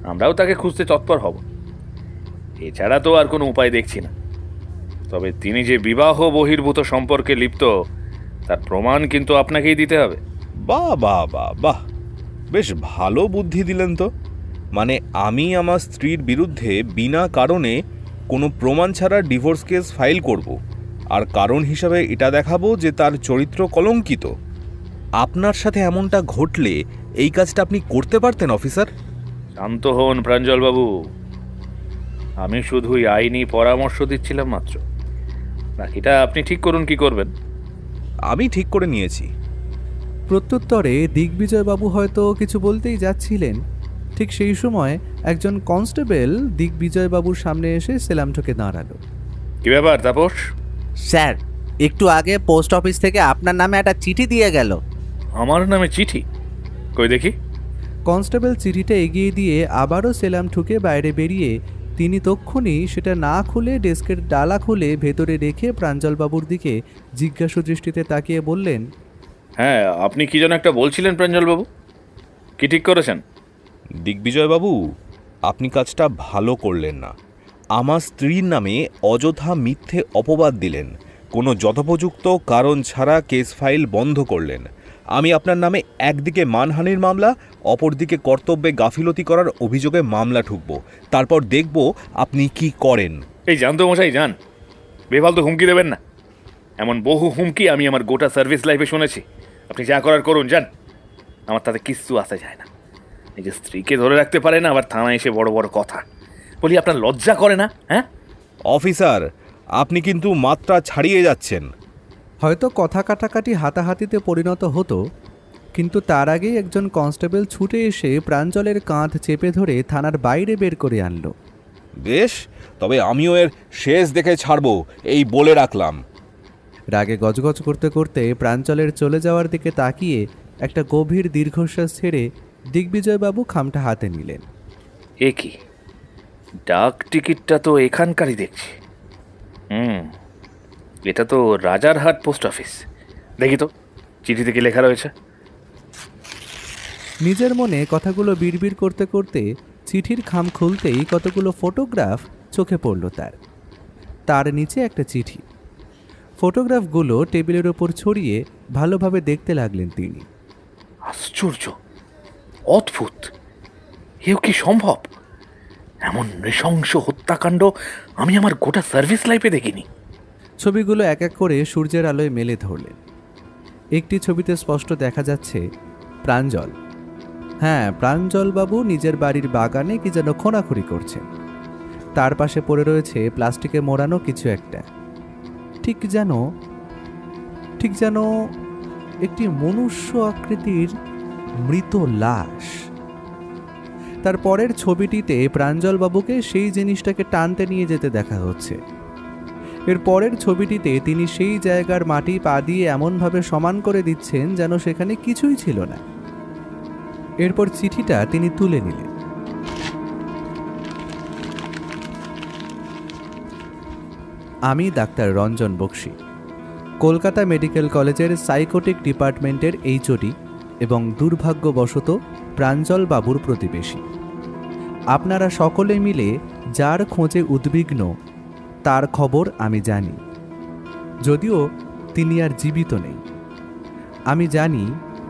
[SPEAKER 5] আমরাও তাকে খুঁজতে তৎপর হব। এছাড়া তো আর কোনো উপায় দেখছি না। তবে তিনি যে বিবাহ বহির্ভূত সম্পর্কে লিপ্ত তার প্রমাণ কিন্তু আপনাকেই দিতে হবে।
[SPEAKER 4] বাহ বাহ বাহ বাহ, বেশ ভালো বুদ্ধি দিলেন তো। মানে আমি আমার স্ত্রীর বিরুদ্ধে বিনা কারণে কোনো প্রমাণ ছাড়া ডিভোর্স কেস ফাইল করব, আর কারণ হিসাবে এটা দেখাবো যে তার চরিত্র কলঙ্কিত। আপনার সাথে এমনটা ঘটলে এই কাজটা আপনি করতে পারতেন অফিসার?
[SPEAKER 5] শান্ত হন প্রাঞ্জলবাবু, আমি শুধুই আইনি পরামর্শ দিচ্ছিলাম মাত্র। বাকিটা আপনি ঠিক করুন কি করবেন।
[SPEAKER 4] আমি ঠিক করে নিয়েছি।
[SPEAKER 1] প্রত্যুত্তরে দিগ্বিজয়বাবু হয়তো কিছু বলতেই যাচ্ছিলেন, ঠিক সেই সময় একজন কনস্টেবল দিগ্বিজয়বাবুর সামনে এসে সেলাম ঠুকে দাঁড়ালো।
[SPEAKER 5] কি ব্যাপার তাপস?
[SPEAKER 6] স্যার, একটু আগে পোস্ট অফিস থেকে আপনার নামে একটা চিঠি দিয়ে গেল।
[SPEAKER 5] আমার নামে চিঠি? কই দেখি।
[SPEAKER 1] কনস্টেবল চিঠিটা এগিয়ে দিয়ে আবারও সেলাম ঠুকে বাইরে বেরিয়ে তিনি তক্ষুনি সেটা না খুলে ডেস্কের ডালা খুলে ভেতরে রেখে প্রাঞ্জলবাবুর দিকে জিজ্ঞাসু দৃষ্টিতে তাকিয়ে বললেন,
[SPEAKER 5] হ্যাঁ, আপনি কি যেন একটা বলছিলেন প্রাঞ্জলবাবু, কি ঠিক করেছেন?
[SPEAKER 4] দিগ্বিজয়বাবু, আপনি কাজটা ভালো করলেন না। আমার স্ত্রীর নামে অযথা মিথ্যে অপবাদ দিলেন, কোনো যথোপযুক্ত কারণ ছাড়া কেস ফাইল বন্ধ করলেন। আমি আপনার নামে একদিকে মানহানির মামলা, অপরদিকে কর্তব্যে গাফিলতি করার অভিযোগে মামলা ঠুকব। তারপর দেখব আপনি কি করেন।
[SPEAKER 5] এই জান তো মশাই, যান, বেফালতু হুমকি দেবেন না। এমন বহু হুমকি আমি আমার গোটা সার্ভিস লাইফে শুনেছি। আপনি যা করার করুন, যান, আমার তাতে কিচ্ছু আসা যায় না। নিজের স্ত্রীকে ধরে রাখতে পারে না, আবার থানায় এসে বড় বড় কথা বলি। আপনার লজ্জা করে না? হ্যাঁ
[SPEAKER 4] অফিসার, আপনি কিন্তু মাত্রা ছাড়িয়ে যাচ্ছেন।
[SPEAKER 1] হয়তো কথা কাটাকাটি হাতাহাতিতে পরিণত হতো, কিন্তু তার আগেই একজন কনস্টেবল ছুটে এসে প্রাঞ্জলের কাঁধ চেপে ধরে থানার বাইরে বের করে আনলো।
[SPEAKER 4] বেশ, তবে আমিও এর শেষ দেখে ছাড়ব, এই বলে রাখলাম।
[SPEAKER 1] রাগে গজগজ করতে করতে প্রাঞ্জলের চলে যাওয়ার দিকে তাকিয়ে একটা গভীর দীর্ঘশ্বাস ছেড়ে দিগ্বিজয়বাবু খামটা হাতে নিলেন।
[SPEAKER 5] এ কি, ডাক টিকিটটা তো এখানকারই দেখছি। এটা তো রাজারহাট পোস্ট অফিস। দেখি তো চিঠিতে কি লেখা রয়েছে।
[SPEAKER 1] নিজের মনে কথাগুলো বিড়বিড় করতে করতে চিঠির খাম খুলতেই কতগুলো ফটোগ্রাফ চোখে পড়ল তার নিচে একটা চিঠি। ফটোগ্রাফগুলো টেবিলের ওপর ছড়িয়ে ভালোভাবে দেখতে লাগলেন তিনি।
[SPEAKER 5] আশ্চর্য, অদ্ভুত, এও কি সম্ভব? এমন নৃশংস হত্যাকাণ্ড আমি আমার গোটা সার্ভিস লাইফে দেখিনি।
[SPEAKER 1] ছবিগুলো এক এক করে সূর্যের আলোয় মেলে ধরলেন। একটি ছবিতে স্পষ্ট দেখা যাচ্ছে প্রাঞ্জল, হ্যাঁ প্রাঞ্জলবাবু নিজের বাড়ির বাগানে কি যেন খোঁড়াখুড়ি করছেন। তার পাশে পড়ে রয়েছে প্লাস্টিকে মোড়ানো কিছু একটা, ঠিক যেন একটি মনুষ্য আকৃতির মৃত লাশ। তার পরের ছবিটিতে প্রাঞ্জলবাবুকে সেই জিনিসটাকে টানতে নিয়ে যেতে দেখা হচ্ছে। এর পরের ছবিটিতে তিনি সেই জায়গার মাটি পা দিয়ে এমনভাবে সমান করে দিচ্ছেন যেন সেখানে কিছুই ছিল না। এরপর চিঠিটা তিনি তুলে নিলেন। আমি ডাক্তার রঞ্জন বক্সি, কলকাতা মেডিকেল কলেজের সাইকোটিক ডিপার্টমেন্টের এইচওডি এবং দুর্ভাগ্যবশত প্রাঞ্জল বাবুর প্রতিবেশী। আপনারা সকলে মিলে যার খোঁজে উদ্বিগ্ন তার খবর আমি জানি, যদিও তিনি আর জীবিত নেই। আমি জানি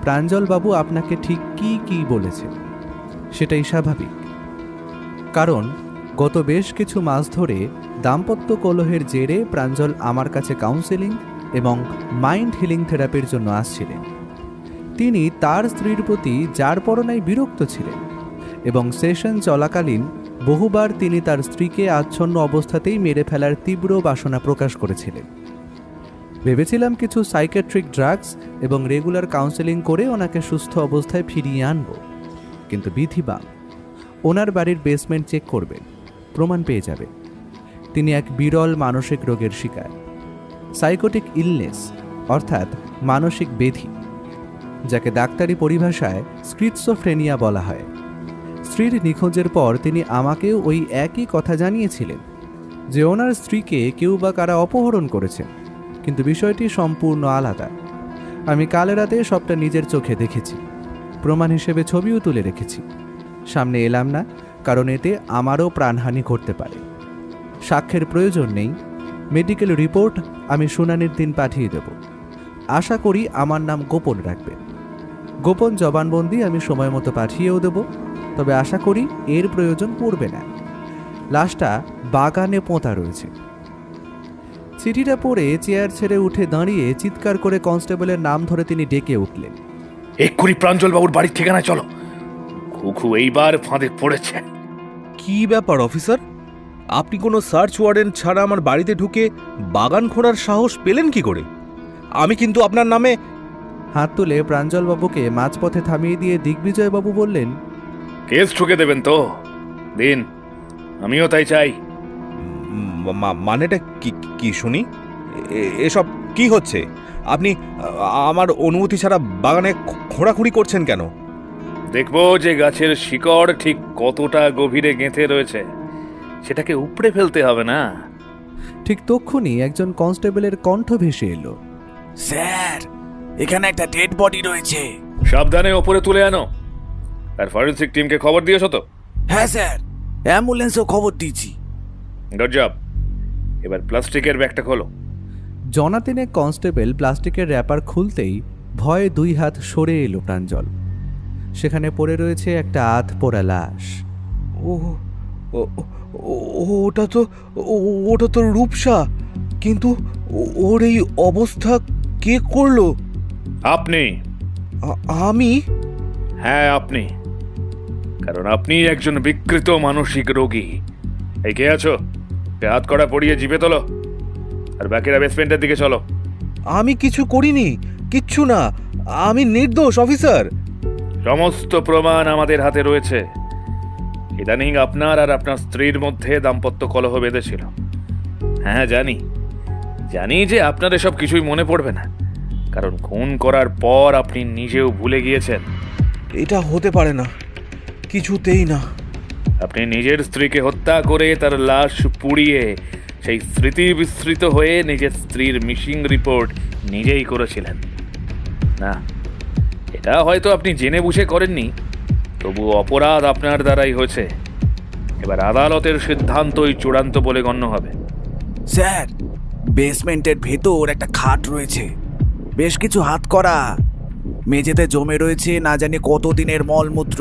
[SPEAKER 1] প্রাঞ্জলবাবু আপনাকে ঠিক কি বলেছে, সেটাই স্বাভাবিক। কারণ গত বেশ কিছু মাস ধরে দাম্পত্য কলহের জেরে প্রাঞ্জল আমার কাছে কাউন্সেলিং এবং মাইন্ড হিলিং থেরাপির জন্য আসছিলেন। তিনি তার স্ত্রীর প্রতি যার পরনাই বিরক্ত ছিলেন এবং সেশন চলাকালীন বহুবার তিনি তার স্ত্রীকে আচ্ছন্ন অবস্থাতেই মেরে ফেলার তীব্র বাসনা প্রকাশ করেছিলেন। ভেবেছিলাম কিছু সাইকিয়াট্রিক ড্রাগস এবং রেগুলার কাউন্সেলিং করে ওনাকে সুস্থ অবস্থায় ফিরিয়ে আনব, কিন্তু বিধিবাম ওনার বাড়ির বেসমেন্ট চেক করবেন, প্রমাণ পেয়ে যাবে তিনি এক বিরল মানসিক রোগের শিকার, সাইকোটিক ইলনেস অর্থাৎ মানসিক ব্যাধি, যাকে ডাক্তারি পরিভাষায় স্কিজোফ্রেনিয়া বলা হয়। স্ত্রীর নিখোঁজের পর তিনি আমাকেও ওই একই কথা জানিয়েছিলেন যে ওনার স্ত্রীকে কেউ বা কারা অপহরণ করেছেন, কিন্তু বিষয়টি সম্পূর্ণ আলাদা। আমি কাল রাতে সবটা নিজের চোখে দেখেছি, প্রমাণ হিসেবে ছবিও তুলে রেখেছি। সামনে এলাম না কারণ এতে আমারও প্রাণহানি ঘটতে পারে। সাক্ষ্যের প্রয়োজন নেই, মেডিকেল রিপোর্ট আমি শুনানির দিন পাঠিয়ে দেব। আশা করি আমার নাম গোপন রাখবেন। গোপন জবানবন্দি আমি সময় মতো পাঠিয়েও দেব, তবে আশা করি এর প্রয়োজন পড়বে না। লাশটা বাগানে পোঁতা রয়েছে। চিঠিটা পড়ে চেয়ার ছেড়ে উঠে দাঁড়িয়ে চিৎকার করে কনস্টেবলের নাম ধরে তিনি ডেকে উঠলেন,
[SPEAKER 5] এক্ষুনি প্রাঞ্জলবাবুর বাড়ির ঠিকানায় চলো। ঘুঘু এইবার ফাঁদে পড়েছে।
[SPEAKER 4] কি ব্যাপার অফিসার, আপনি কোনো সার্চ ওয়ারেন্ট ছাড়া আমার বাড়িতে ঢুকে বাগান খোঁড়ার সাহস পেলেন কি করে? আমি কিন্তু আপনার নামে...
[SPEAKER 1] হাত তুলে প্রাঞ্জলবাবুকে মাঝপথে থামিয়ে দিয়ে দিগ্বিজয়বাবু বললেন,
[SPEAKER 5] কেস ঠুকে দেবেন তো দিন, আমিও তাই চাই।
[SPEAKER 4] মানেটা কি কি শুনি? এসব কি হচ্ছে? আপনি আমার অনুমতি ছাড়া বাগানে খোঁড়াখুড়ি করছেন কেন?
[SPEAKER 5] দেখবো যে গাছের শিকড় ঠিক কতটা গভীরে গেঁথে রয়েছে, সেটাকে উপড়ে ফেলতে হবে না।
[SPEAKER 1] ঠিক তক্ষুনি একজন কনস্টেবলের কণ্ঠ ভেসে এলো,
[SPEAKER 6] স্যার, এখানে একটা ডেড বডি রয়েছে।
[SPEAKER 5] সাবধানে ওপরে তুলে আনো। আর ফরেন্সিক টিমকে খবর দিয়েছো তো?
[SPEAKER 6] হ্যাঁ স্যার, অ্যাম্বুলেন্সও খবর দিয়েছি।
[SPEAKER 5] Good job. এবার প্লাস্টিকের ব্যাগটা খোলো।
[SPEAKER 1] জনাতিনে কনস্টেবল প্লাস্টিকের র্যাপার খুলতেই ভয়ে 2 হাত সরে এলো প্রাঞ্জল। সেখানে পড়ে রয়েছে একটা আধ পোড়া লাশ।
[SPEAKER 4] ওটা তো রূপসা, কিন্তু ওর এই অবস্থা কে করলো?
[SPEAKER 5] আপনি।
[SPEAKER 4] আমি?
[SPEAKER 5] হ্যাঁ আপনি, কারণ আপনি একজন বিকৃত মানসিক রোগী। এই কে আছো? হাত কড়া পড়িয়ে জিভে তোলো, আর বাকিরা বেসমেন্টের দিকে চলো।
[SPEAKER 4] আমি কিছু করিনি, কিচ্ছু না, আমি নির্দোষ অফিসার।
[SPEAKER 5] সমস্ত প্রমাণ আমাদের হাতে রয়েছে। ইদানিং আপনার আর আপনার স্ত্রীর মধ্যে দাম্পত্য কলহ বেঁধেছিল। হ্যাঁ জানি জানি যে আপনার এসব কিছুই মনে পড়বে না, কারণ খুন করার পর আপনি নিজেও ভুলে গিয়েছেন।
[SPEAKER 4] এটা হতে পারে না, কিছুতেই না।
[SPEAKER 5] আপনি নিজের স্ত্রীকে হত্যা করে তার লাশ পুড়িয়ে সেই স্মৃতি বিস্মৃত হয়ে নিজের স্ত্রীর মিসিং রিপোর্ট নিজেই করেছিলেন। না, এটা হয়তো আপনি জেনে বুঝে করেননি, তবু অপরাধ আপনার দ্বারাই হয়েছে। এবার আদালতের সিদ্ধান্তই চূড়ান্ত বলে গণ্য হবে।
[SPEAKER 6] স্যার, বেসমেন্টের ভেতর একটা খাট রয়েছে, বেশ কিছু হাত করা, মেঝেতে জমে রয়েছে না জানি কতদিনের মলমূত্র।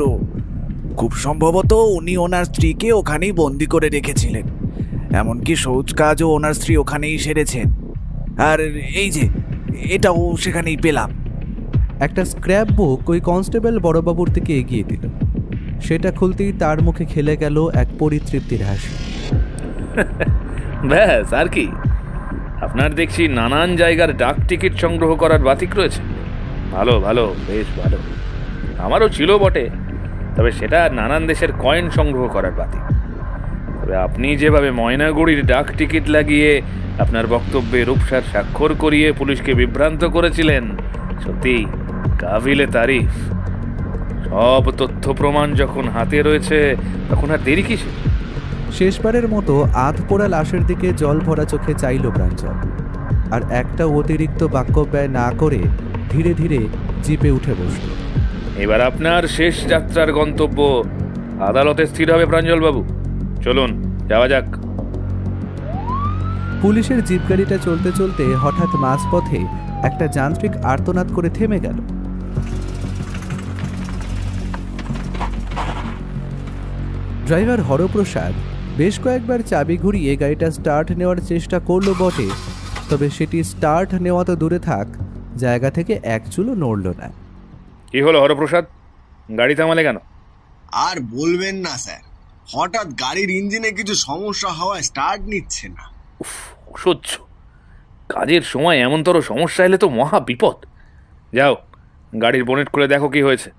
[SPEAKER 6] খুব সম্ভবত উনি ওনার স্ত্রীকে ওখানেই বন্দি করে রেখেছিলেন। এমনকি শৌচ কাজও ওনার স্ত্রী ওখানেই সেরেছেন। আর এই যে এটাও সেখানেই পেলাম।
[SPEAKER 1] একটা স্ক্র্যাপ বুক ওই কনস্টেবল বড়বাবুর দিকে এগিয়ে দিল। সেটা খুলতেই তার মুখে খেলে গেল এক পরিতৃপ্তির হাসি।
[SPEAKER 5] ব্যাস, আর কি? আপনার দেখছি নানান জায়গার ডাক টিকিট সংগ্রহ করার বাতিক রয়েছে। ভালো ভালো, বেশ ভালো। আমারও ছিল বটে, তবে সেটা নানান দেশের কয়েন সংগ্রহ করার বাতিক। তবে আপনি যেভাবে ময়নাগুড়ির ডাক টিকিট লাগিয়ে আপনার বক্তব্যে রূপসার স্বাক্ষর করিয়ে পুলিশকে বিভ্রান্ত করেছিলেন, সত্যি কাবিলে তারিফ। সব তথ্য প্রমাণ যখন হাতে রয়েছে, তখন আর দেরি কিসে?
[SPEAKER 1] শেষবারের মতো আধ পোড়া লাশের দিকে জল ভরা চোখে চাইল প্রাঞ্জল, আর একটা অতিরিক্ত বাক্য ব্যয় না করে ধীরে ধীরে জিপে উঠে বসল।
[SPEAKER 5] এবার আপনার শেষ যাত্রার গন্তব্য আদালতে স্থির হবে প্রাঞ্জলবাবু। চলুন যাওয়া যাক।
[SPEAKER 1] পুলিশের জিপ গাড়িটা চলতে চলতে হঠাৎ মাঝপথে একটা যান্ত্রিক আর্তনাদ করে থেমে গেল। ড্রাইভার হরপ্রসাদ বেশ কয়েকবার চাবি ঘুরিয়ে গাড়িটা স্টার্ট নেওয়ার চেষ্টা করলো বটে, তবে সেটি স্টার্ট নেওয়া তো দূরে থাক, জায়গা থেকে এক চুলও নড়ল না।
[SPEAKER 5] কি হলো হরপ্রসাদ, গাড়ি থামালে কেন?
[SPEAKER 7] আর বলবেন না স্যার, হঠাৎ গাড়ির ইঞ্জিনে কিছু সমস্যা হওয়ায় স্টার্ট নিচ্ছে না।
[SPEAKER 5] অসহ্য, কাজের সময় এমনতর সমস্যা এলে তো মহা বিপদ। যাও, গাড়ির বোনেট খুলে দেখো কি হয়েছে।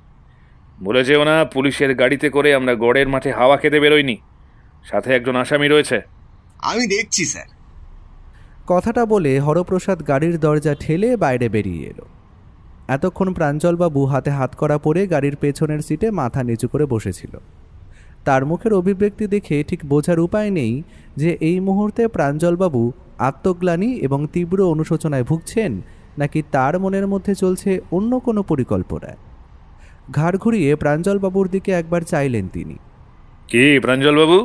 [SPEAKER 5] বলে যেও না পুলিশের গাড়িতে করে আমরা গড়ের মাঠে হাওয়া খেতে বেরোইনি, সাথে একজন আসামি রয়েছে।
[SPEAKER 7] আমি দেখছি স্যার।
[SPEAKER 1] কথাটা বলে হরপ্রসাদ গাড়ির দরজা ঠেলে বাইরে বেরিয়ে এলো। এতক্ষণ প্রাঞ্জলবাবু হাতে হাত করা পরে গাড়ির পেছনের সিটে মাথা নিচু করে বসেছিল। তার মুখের অভিব্যক্তি দেখে ঠিক বোঝার উপায় নেই যে এই মুহূর্তে প্রাঞ্জলবাবু আত্মগ্লানি এবং তীব্র অনুশোচনায় ভুগছেন, নাকি তার মনের মধ্যে চলছে অন্য কোনো পরিকল্পনা। ঘাড় ঘুরিয়ে প্রাঞ্জলবাবুর দিকে একবার চাইলেন তিনি।
[SPEAKER 5] কি প্রাঞ্জলবাবু,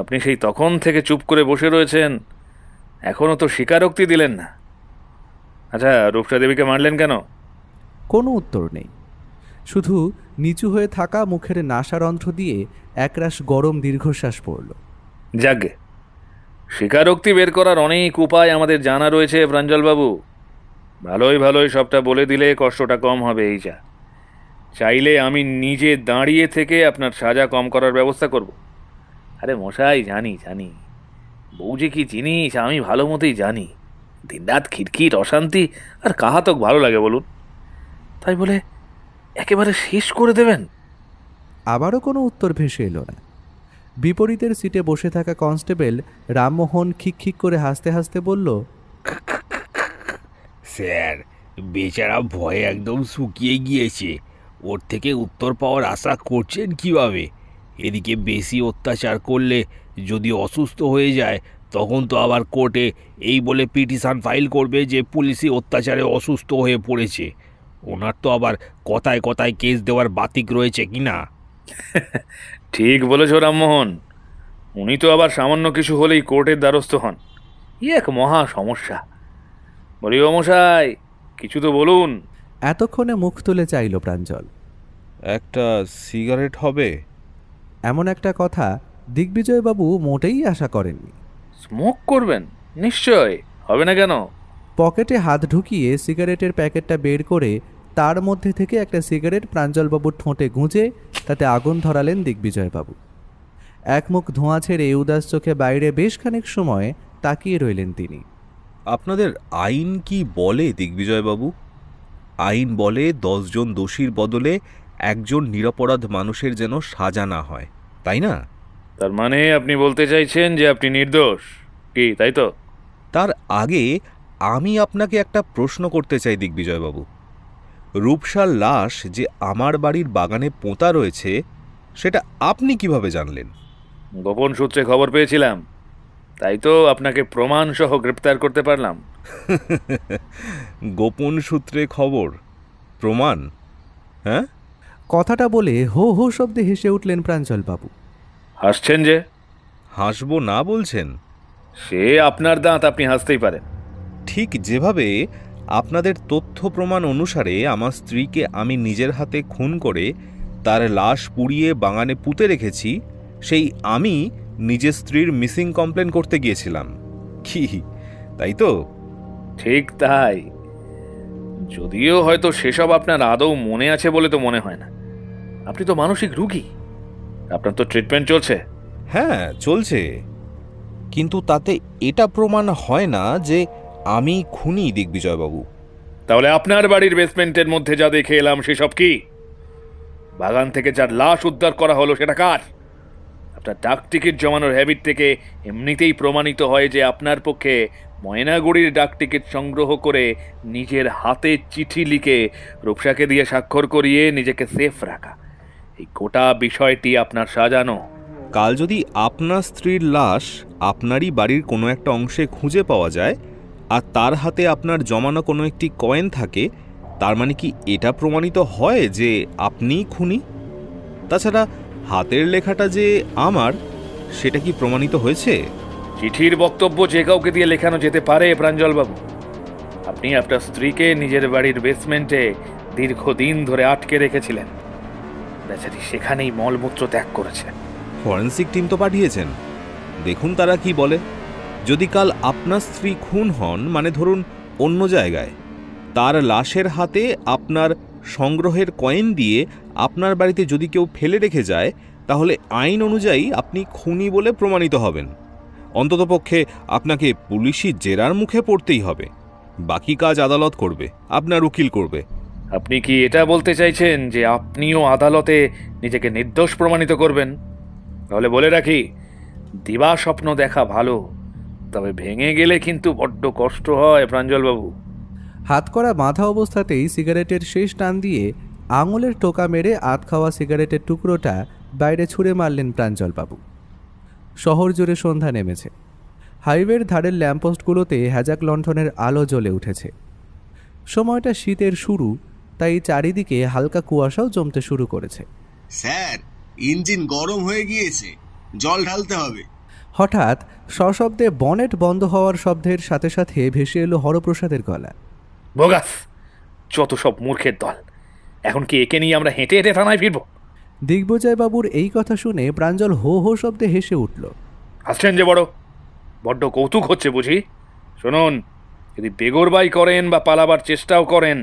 [SPEAKER 5] আপনি সেই তখন থেকে চুপ করে বসে রয়েছেন, এখনো তো স্বীকারোক্তি দিলেন না। আচ্ছা, রূপসা দেবীকে মারলেন কেন?
[SPEAKER 1] কোনো উত্তর নেই, শুধু নিচু হয়ে থাকা মুখের নাসারন্ধ্র দিয়ে একরাশ গরম দীর্ঘশ্বাস পড়ল।
[SPEAKER 5] যাগে, স্বীকারোক্তি বের করার অনেক উপায় আমাদের জানা রয়েছে প্রাঞ্জলবাবু। ভালোই ভালোই সবটা বলে দিলে কষ্টটা কম হবে, এই যা। চাইলে আমি নিজে দাঁড়িয়ে থেকে আপনার সাজা কম করার ব্যবস্থা করব। আরে মশাই, জানি জানি বউ যে কি জিনিস আমি ভালো মতোই জানি। দিনরাত খিটখিট অশান্তি আর কাহাতক ভালো লাগে বলুন? তাই বলে একেবারে শেষ করে দেবেন?
[SPEAKER 1] আবারও কোনো উত্তর ভেসে এলো না। বিপরীতের সিটে বসে থাকা কনস্টেবল রামমোহন খিকখিক করে হাসতে হাসতে বলল,
[SPEAKER 8] স্যার, বেচারা ভয়ে একদম শুকিয়ে গিয়েছে। ওর থেকে উত্তর পাওয়ার আশা করছেন কিভাবে? এদিকে বেশি অত্যাচার করলে যদি অসুস্থ হয়ে যায়, তখন তো আবার কোর্টে এই বলে পিটিশন ফাইল করবে যে পুলিশি অত্যাচারে অসুস্থ হয়ে পড়েছে। ওনার তো আবার কথায় কথায় কেস দেওয়ার বাতিক রয়েছে কি না?
[SPEAKER 5] ঠিক বলেছ রামমোহন, উনি তো আবার সামান্য কিছু হলেই কোর্টের দ্বারস্থ হন। এক মহা সমস্যা। বলি ও মশাই, কিছু তো বলুন।
[SPEAKER 1] এতক্ষণে মুখ তুলে চাইল প্রাঞ্জল।
[SPEAKER 4] একটা সিগারেট হবে?
[SPEAKER 1] এমন একটা কথা দিগ্বিজয়বাবু মোটেই আশা করেননি।
[SPEAKER 5] স্মোক করবেন? নিশ্চয়, হবে না কেন?
[SPEAKER 1] পকেটে হাত ঢুকিয়ে সিগারেটের প্যাকেটটা বের করে তার মধ্যে থেকে একটা সিগারেট প্রাঞ্জলবাবুর ঠোঁটে গুঁজে তাতে আগুন ধরালেন দিগ্বিজয়বাবু। এক মুখ ধোঁয়া ছেড়ে উদাস চোখে বাইরে বেশ খানিক সময় তাকিয়ে রইলেন তিনি।
[SPEAKER 4] আপনাদের আইন কি বলে দিগ্বিজয়বাবু? আইন বলে 10 জন দোষীর বদলে একজন নিরপরাধ মানুষের যেন সাজা না হয়, তাই না?
[SPEAKER 5] তার মানে আপনি বলতে চাইছেন যে আপনি নির্দোষ, কি তাই তো?
[SPEAKER 4] তার আগে আমি আপনাকে একটা প্রশ্ন করতে চাই দিগ্বিজয়বাবু। রূপসার লাশ যে আমার বাড়ির বাগানে পোঁতা রয়েছে, সেটা আপনি কিভাবে জানলেন?
[SPEAKER 5] গোপন সূত্রে খবর পেয়েছিলাম, তাই তো আপনাকে প্রমাণ সহ গ্রেপ্তার করতে পারলাম।
[SPEAKER 4] গোপন সূত্রে খবর, প্রমাণ? হ্যাঁ?
[SPEAKER 1] কথাটা বলে হো হো শব্দে হেসে উঠলেন প্রাঞ্জলবাবু।
[SPEAKER 5] হাসছেন যে?
[SPEAKER 4] হাসবো না বলছেন?
[SPEAKER 5] সে আপনার দাঁত, আপনি হাসতেই পারেন।
[SPEAKER 4] ঠিক যেভাবে আপনাদের তথ্য প্রমাণ অনুসারে আমার স্ত্রীকে আমি নিজের হাতে খুন করে তার লাশ পুড়িয়ে বাগানে পুঁতে রেখেছি, সেই আমি নিজের স্ত্রীর মিসিং কমপ্লেন করতে গিয়েছিলাম, কি তাই তো?
[SPEAKER 5] ঠিক তাই, যদিও হয়তো সেসব আপনার আদৌ মনে আছে বলে তো মনে হয় না। আপনি তো মানসিক রুগী, আপনার তো ট্রিটমেন্ট চলছে।
[SPEAKER 4] হ্যাঁ চলছে, কিন্তু তাতে এটা প্রমাণ হয় না যে আমি খুনি দিগ্বিজয়বাবু।
[SPEAKER 5] তাহলে আপনার বাড়ির বেসমেন্টের মধ্যে যা দেখে এলাম সেসব কি? বাগান থেকে যার লাশ উদ্ধার করা হলো সেটা কার? আপনার ডাক টিকিট জমানোর হ্যাবিট থেকে এমনিতেই প্রমাণিত হয় যে আপনার পক্ষে ময়নাগুড়ির ডাক টিকিট সংগ্রহ করে নিজের হাতে চিঠি লিখে রূপসাকে দিয়ে স্বাক্ষর করিয়ে নিজেকে সেফ রাখা, এই গোটা বিষয়টি আপনার সাজানো।
[SPEAKER 4] কাল যদি আপনার স্ত্রীর লাশ আপনারই বাড়ির কোনো একটা অংশে খুঁজে পাওয়া যায় আর তার হাতে আপনার জমানো কোনো একটি কয়েন থাকে, তার মানে কি এটা প্রমাণিত হয় যে আপনিই খুনি? তাছাড়া হাতের লেখাটা যে আমার, সেটা কি প্রমাণিত হয়েছে?
[SPEAKER 5] চিঠির বক্তব্য যে কাউকে দিয়ে লেখানো যেতে পারে প্রাঞ্জলবাবু। আপনি আপনার স্ত্রীকে নিজের বাড়ির বেসমেন্টে দীর্ঘদিন ধরে আটকে রেখেছিলেন, বেচারি সেখানেই মলমূত্র ত্যাগ করেছে।
[SPEAKER 4] ফরেন্সিক টিম তো পাঠিয়েছেন, দেখুন তারা কি বলে। যদি কাল আপনার স্ত্রী খুন হন, মানে ধরুন অন্য জায়গায়, তার লাশের হাতে আপনার সংগ্রহের কয়েন দিয়ে আপনার বাড়িতে যদি কেউ ফেলে রেখে যায়, তাহলে আইন অনুযায়ী আপনি খুনি বলে প্রমাণিত হবেন। অন্ততপক্ষে আপনাকে পুলিশি জেরার মুখে পড়তেই হবে, বাকি কাজ আদালত করবে, আপনার উকিল করবে।
[SPEAKER 5] আপনি কি এটা বলতে চাইছেন যে আপনিও আদালতে নিজেকে নির্দোষ প্রমাণিত করবেন? তাহলে বলে রাখি, দিবা স্বপ্ন দেখা ভালো, তবে ভেঙে গেলে কিন্তু বড্ড কষ্ট হয় প্রাঞ্জলবাবু।
[SPEAKER 1] হাত করা বাঁধা অবস্থাতেই সিগারেটের শেষ টান দিয়ে আঙুলের টোকা মেরে আধ খাওয়া সিগারেটের টুকরোটা বাইরে ছুঁড়ে মারলেন প্রাঞ্জলবাবু। শহর জুড়ে সন্ধ্যা নেমেছে। হাইওয়ের ধারের ল্যাম্পপোস্টগুলোতে হ্যাজাক লণ্ঠনের আলো জ্বলে উঠেছে। সময়টা শীতের শুরু, তাই চারিদিকে হালকা কুয়াশাও জমতে শুরু করেছে।
[SPEAKER 7] স্যার, ইঞ্জিন গরম হয়ে গিয়েছে, জল ঢালতে হবে।
[SPEAKER 1] হঠাৎ সশব্দে বনেট বন্ধ হওয়ার শব্দের সাথে সাথে ভেসে এলো হরপ্রসাদের গলা।
[SPEAKER 5] বোগাস, যত সব মূর্খের দল! এখন কি একে নিয়ে আমরা হেঁটে হেঁটে থানায় ফিরবো?
[SPEAKER 1] দিগ্বিজয়বাবুর এই কথা শুনে প্রাঞ্জল হো হো শব্দে হেসে উঠল।
[SPEAKER 5] আসছেন যে বড্ড কৌতুক হচ্ছে বুঝি। শুনুন, যদি বেগরবাই করেন বা পালাবার চেষ্টাও করেন,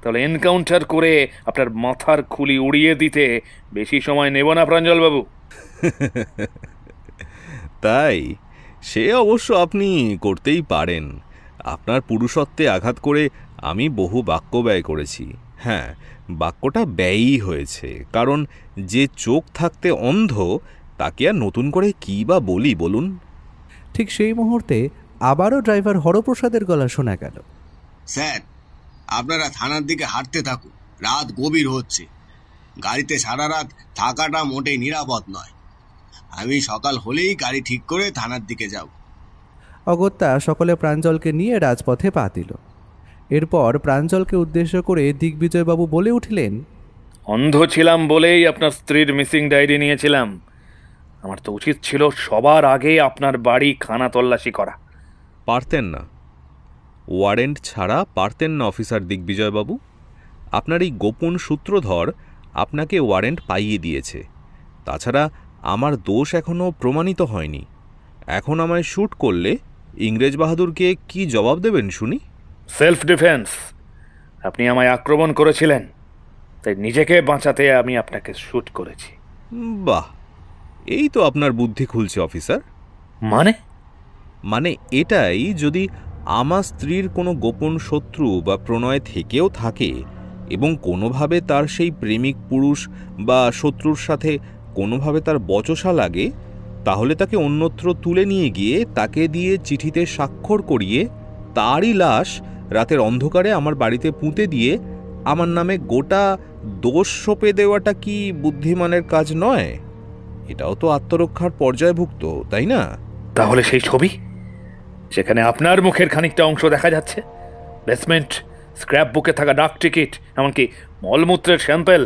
[SPEAKER 5] তাহলে এনকাউন্টার করে আপনার মাথার খুলি উড়িয়ে দিতে বেশি সময় নেব না প্রাঞ্জলবাবু।
[SPEAKER 4] তাই সে অবশ্য আপনি করতেই পারেন। আপনার পুরুষত্বে আঘাত করে আমি বহু বাক্য ব্যয় করেছি। হ্যাঁ, বাক্যটা ব্যয়ই হয়েছে, কারণ যে চোখ থাকতে অন্ধ তাকে আর নতুন করে কী বা বলি বলুন।
[SPEAKER 1] ঠিক সেই মুহূর্তে আবারও ড্রাইভার হরপ্রসাদের গলা শোনা গেল।
[SPEAKER 7] স্যার, আপনারা থানার দিকে হাঁটতে থাকুন, রাত গভীর হচ্ছে। গাড়িতে সারা রাত থাকাটা মোটেই নিরাপদ নয়। আমি সকাল হলেই গাড়ি ঠিক করে থানার দিকে যাব।
[SPEAKER 1] অগত্যা সকলে প্রাঞ্জলকে নিয়ে রাজপথে পা দিল। এরপর প্রাঞ্জলকে উদ্দেশ্য করে দিগ্বিজয়বাবু বলে উঠলেন,
[SPEAKER 5] অন্ধ ছিলাম বলেই আপনার স্ত্রীর মিসিং ডায়েরি নিয়েছিলাম। আমার তো উচিত ছিল সবার আগে আপনার বাড়ি খানা তল্লাশি করা।
[SPEAKER 4] পারতেন না, ওয়ারেন্ট ছাড়া পারতেন না অফিসার দিগ্বিজয়বাবু। আপনার এই গোপন সূত্রধর আপনাকে ওয়ারেন্ট পাইয়ে দিয়েছে। তাছাড়া আমার দোষ এখনও প্রমাণিত হয়নি। এখন আমায় শ্যুট করলে ইংরেজ বাহাদুরকে কি জবাব দেবেন শুনি?
[SPEAKER 5] Self defence. আপনি আমায় আক্রমণ করেছিলেন, তাই নিজেকে বাঁচাতে আমি আপনাকে শ্যুট করেছি।
[SPEAKER 4] বাহ, এই তো আপনার বুদ্ধি খুলছে অফিসার।
[SPEAKER 5] মানে
[SPEAKER 4] এটাই, যদি আমার স্ত্রীর কোনো গোপন শত্রু বা প্রণয় থেকেও থাকে এবং কোনোভাবে তার সেই প্রেমিক পুরুষ বা শত্রুর সাথে কোনোভাবে তার বচসা লাগে, তাহলে তাকে অন্যত্র তুলে নিয়ে গিয়ে তাকে দিয়ে চিঠিতে স্বাক্ষর করিয়ে তারই লাশ রাতের অন্ধকারে আমার বাড়িতে পুঁতে দিয়ে আমার নামে গোটা দোষ সঁপে দেওয়াটা কি বুদ্ধিমানের কাজ নয়? এটাও তো আত্মরক্ষার পর্যায়ভুক্ত, তাই না?
[SPEAKER 5] তাহলে সেই ছবি যেখানে আপনার মুখের খানিকটা অংশ দেখা যাচ্ছে, বেসমেন্ট, স্ক্র্যাপ বুকে থাকা ডাক টিকিট, এমনকি মলমূত্রের স্যাম্পেল,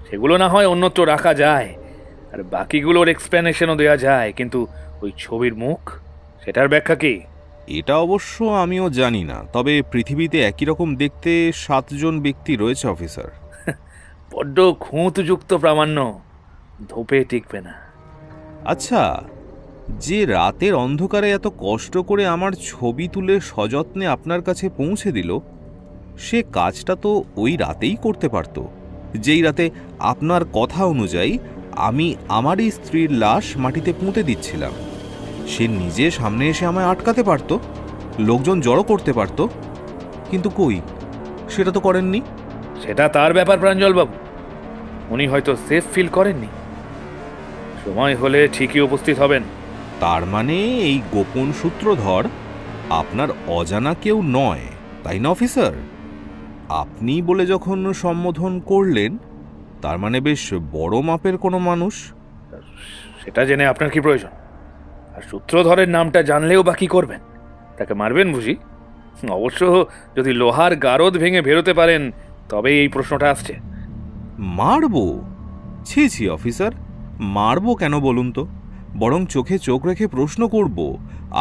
[SPEAKER 5] সেগুলো না হয় অন্যত্র রাখা যায় আর বাকিগুলোর এক্সপ্লেনেশনও দেওয়া যায়, কিন্তু ওই ছবির মুখ, সেটার ব্যাখ্যা কি?
[SPEAKER 4] এটা অবশ্য আমিও জানি না, তবে পৃথিবীতে একই রকম দেখতে 7 জন ব্যক্তি রয়েছে অফিসার।
[SPEAKER 5] বড্ড খুঁতযুক্ত প্রামাণ্য, ধোপে টিকবে না।
[SPEAKER 4] আচ্ছা, যে রাতের অন্ধকারে এত কষ্ট করে আমার ছবি তুলে সযত্নে আপনার কাছে পৌঁছে দিল, সে কাজটা তো ওই রাতেই করতে পারত, যেই রাতে আপনার কথা অনুযায়ী আমি আমারই স্ত্রীর লাশ মাটিতে পুঁতে দিচ্ছিলাম। সে নিজে সামনে এসে আমায় আটকাতে পারত, লোকজন জড়ো করতে পারত, কিন্তু কই, সেটা তো করেননি।
[SPEAKER 5] সেটা তার ব্যাপার প্রাঞ্জলবাবু, উনি হয়তো সেফ ফিল করেননি। সময় হলে ঠিকই উপস্থিত হবেন।
[SPEAKER 4] তার মানে এই গোপন সূত্রধর আপনার অজানা কেউ নয়, তাই না অফিসার? আপনি বলে যখন সম্বোধন করলেন, তার মানে বেশ বড় মাপের কোনো মানুষ।
[SPEAKER 5] সেটা জেনে আপনার কি প্রয়োজন? আর সূত্রধরের নামটা জানলেও বা কি করবেন? তাকে মারবেন বুঝি? অবশ্য যদি লোহার গারদ ভেঙে বেরোতে পারেন তবে এই প্রশ্নটা আসছে।
[SPEAKER 4] মারবো? ছি ছি অফিসার, মারবো কেন বলুন তো? বরং চোখে চোখ রেখে প্রশ্ন করব,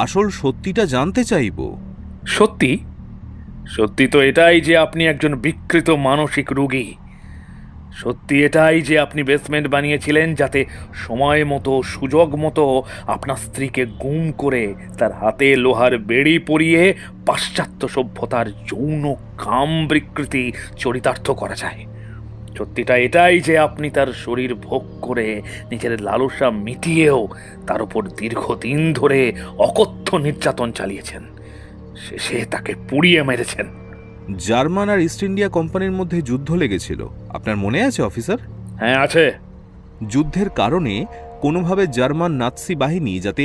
[SPEAKER 4] আসল সত্যিটা জানতে চাইব।
[SPEAKER 5] সত্যি? সত্যি তো এটাই যে আপনি একজন বিকৃত মানসিক রোগী। সত্যি এটাই যে আপনি বেসমেন্ট বানিয়েছিলেন যাতে সময় মতো, সুযোগ মতো আপনার স্ত্রীকে গুম করে তার হাতে লোহার বেড়ি পরিয়ে পাশ্চাত্য সভ্যতার যৌন কাম বিকৃতি চরিতার্থ করা যায়। সত্যিটা এটাই যে আপনি তার শরীর ভোগ করে নিজের লালসা মিটিয়েও তার উপর দীর্ঘদিন ধরে অকথ্য নির্যাতন চালিয়েছেন, শেষে তাকে পুড়িয়ে মেরেছেন।
[SPEAKER 4] জার্মান আর ইস্ট ইন্ডিয়া কোম্পানির মধ্যে যুদ্ধ লেগেছিল, আপনার মনে আছে অফিসার?
[SPEAKER 5] হ্যাঁ আছে।
[SPEAKER 4] যুদ্ধের কারণে কোনোভাবে জার্মান নাৎসি বাহিনী যাতে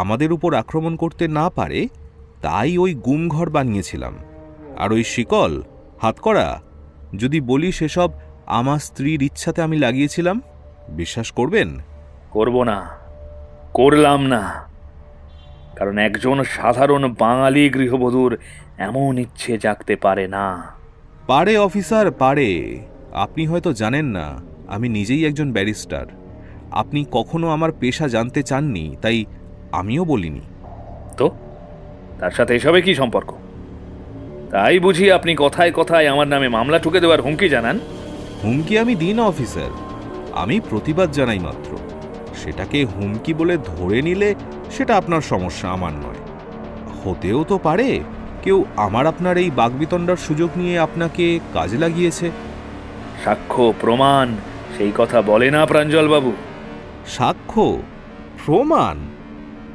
[SPEAKER 4] আমাদের উপর আক্রমণ করতে না পারে, তাই ওই গুমঘর বানিয়েছিলাম। আর ওই শিকল, হাতকড়া, যদি বলি সেসব আমার স্ত্রীর ইচ্ছাতে আমি লাগিয়েছিলাম, বিশ্বাস করবেন?
[SPEAKER 5] করব না, করলাম না, কারণ একজন সাধারণ বাঙালি গৃহবধূর এমন ইচ্ছে জাগতে পারে না।
[SPEAKER 4] পারে অফিসার, পারে। আপনি হয়তো জানেন না, আমি নিজেই একজন ব্যারিস্টার। আপনি কখনো আমার পেশা জানতে চাননি, তাই আমিও বলিনি।
[SPEAKER 5] তো তার সাথে এসবে কি সম্পর্ক? তাই বুঝি আপনি কথায় কথায় আমার নামে মামলা ঠুকে দেওয়ার হুমকি জানান?
[SPEAKER 4] হুমকি আমি দিই না অফিসার, আমি প্রতিবাদ জানাই মাত্র। সেটাকে হুমকি বলে ধরে নিলে সেটা আপনার সমস্যা, আমার নয়। হতেও তো পারে কেউ আমার আপনার এই বাগবিতণ্ডার সুযোগ নিয়ে আপনাকে কাজে লাগিয়েছে।
[SPEAKER 5] সাক্ষ্য প্রমাণ সেই কথা বলে না প্রাঞ্জল বাবু।
[SPEAKER 4] সাক্ষ্য প্রমাণ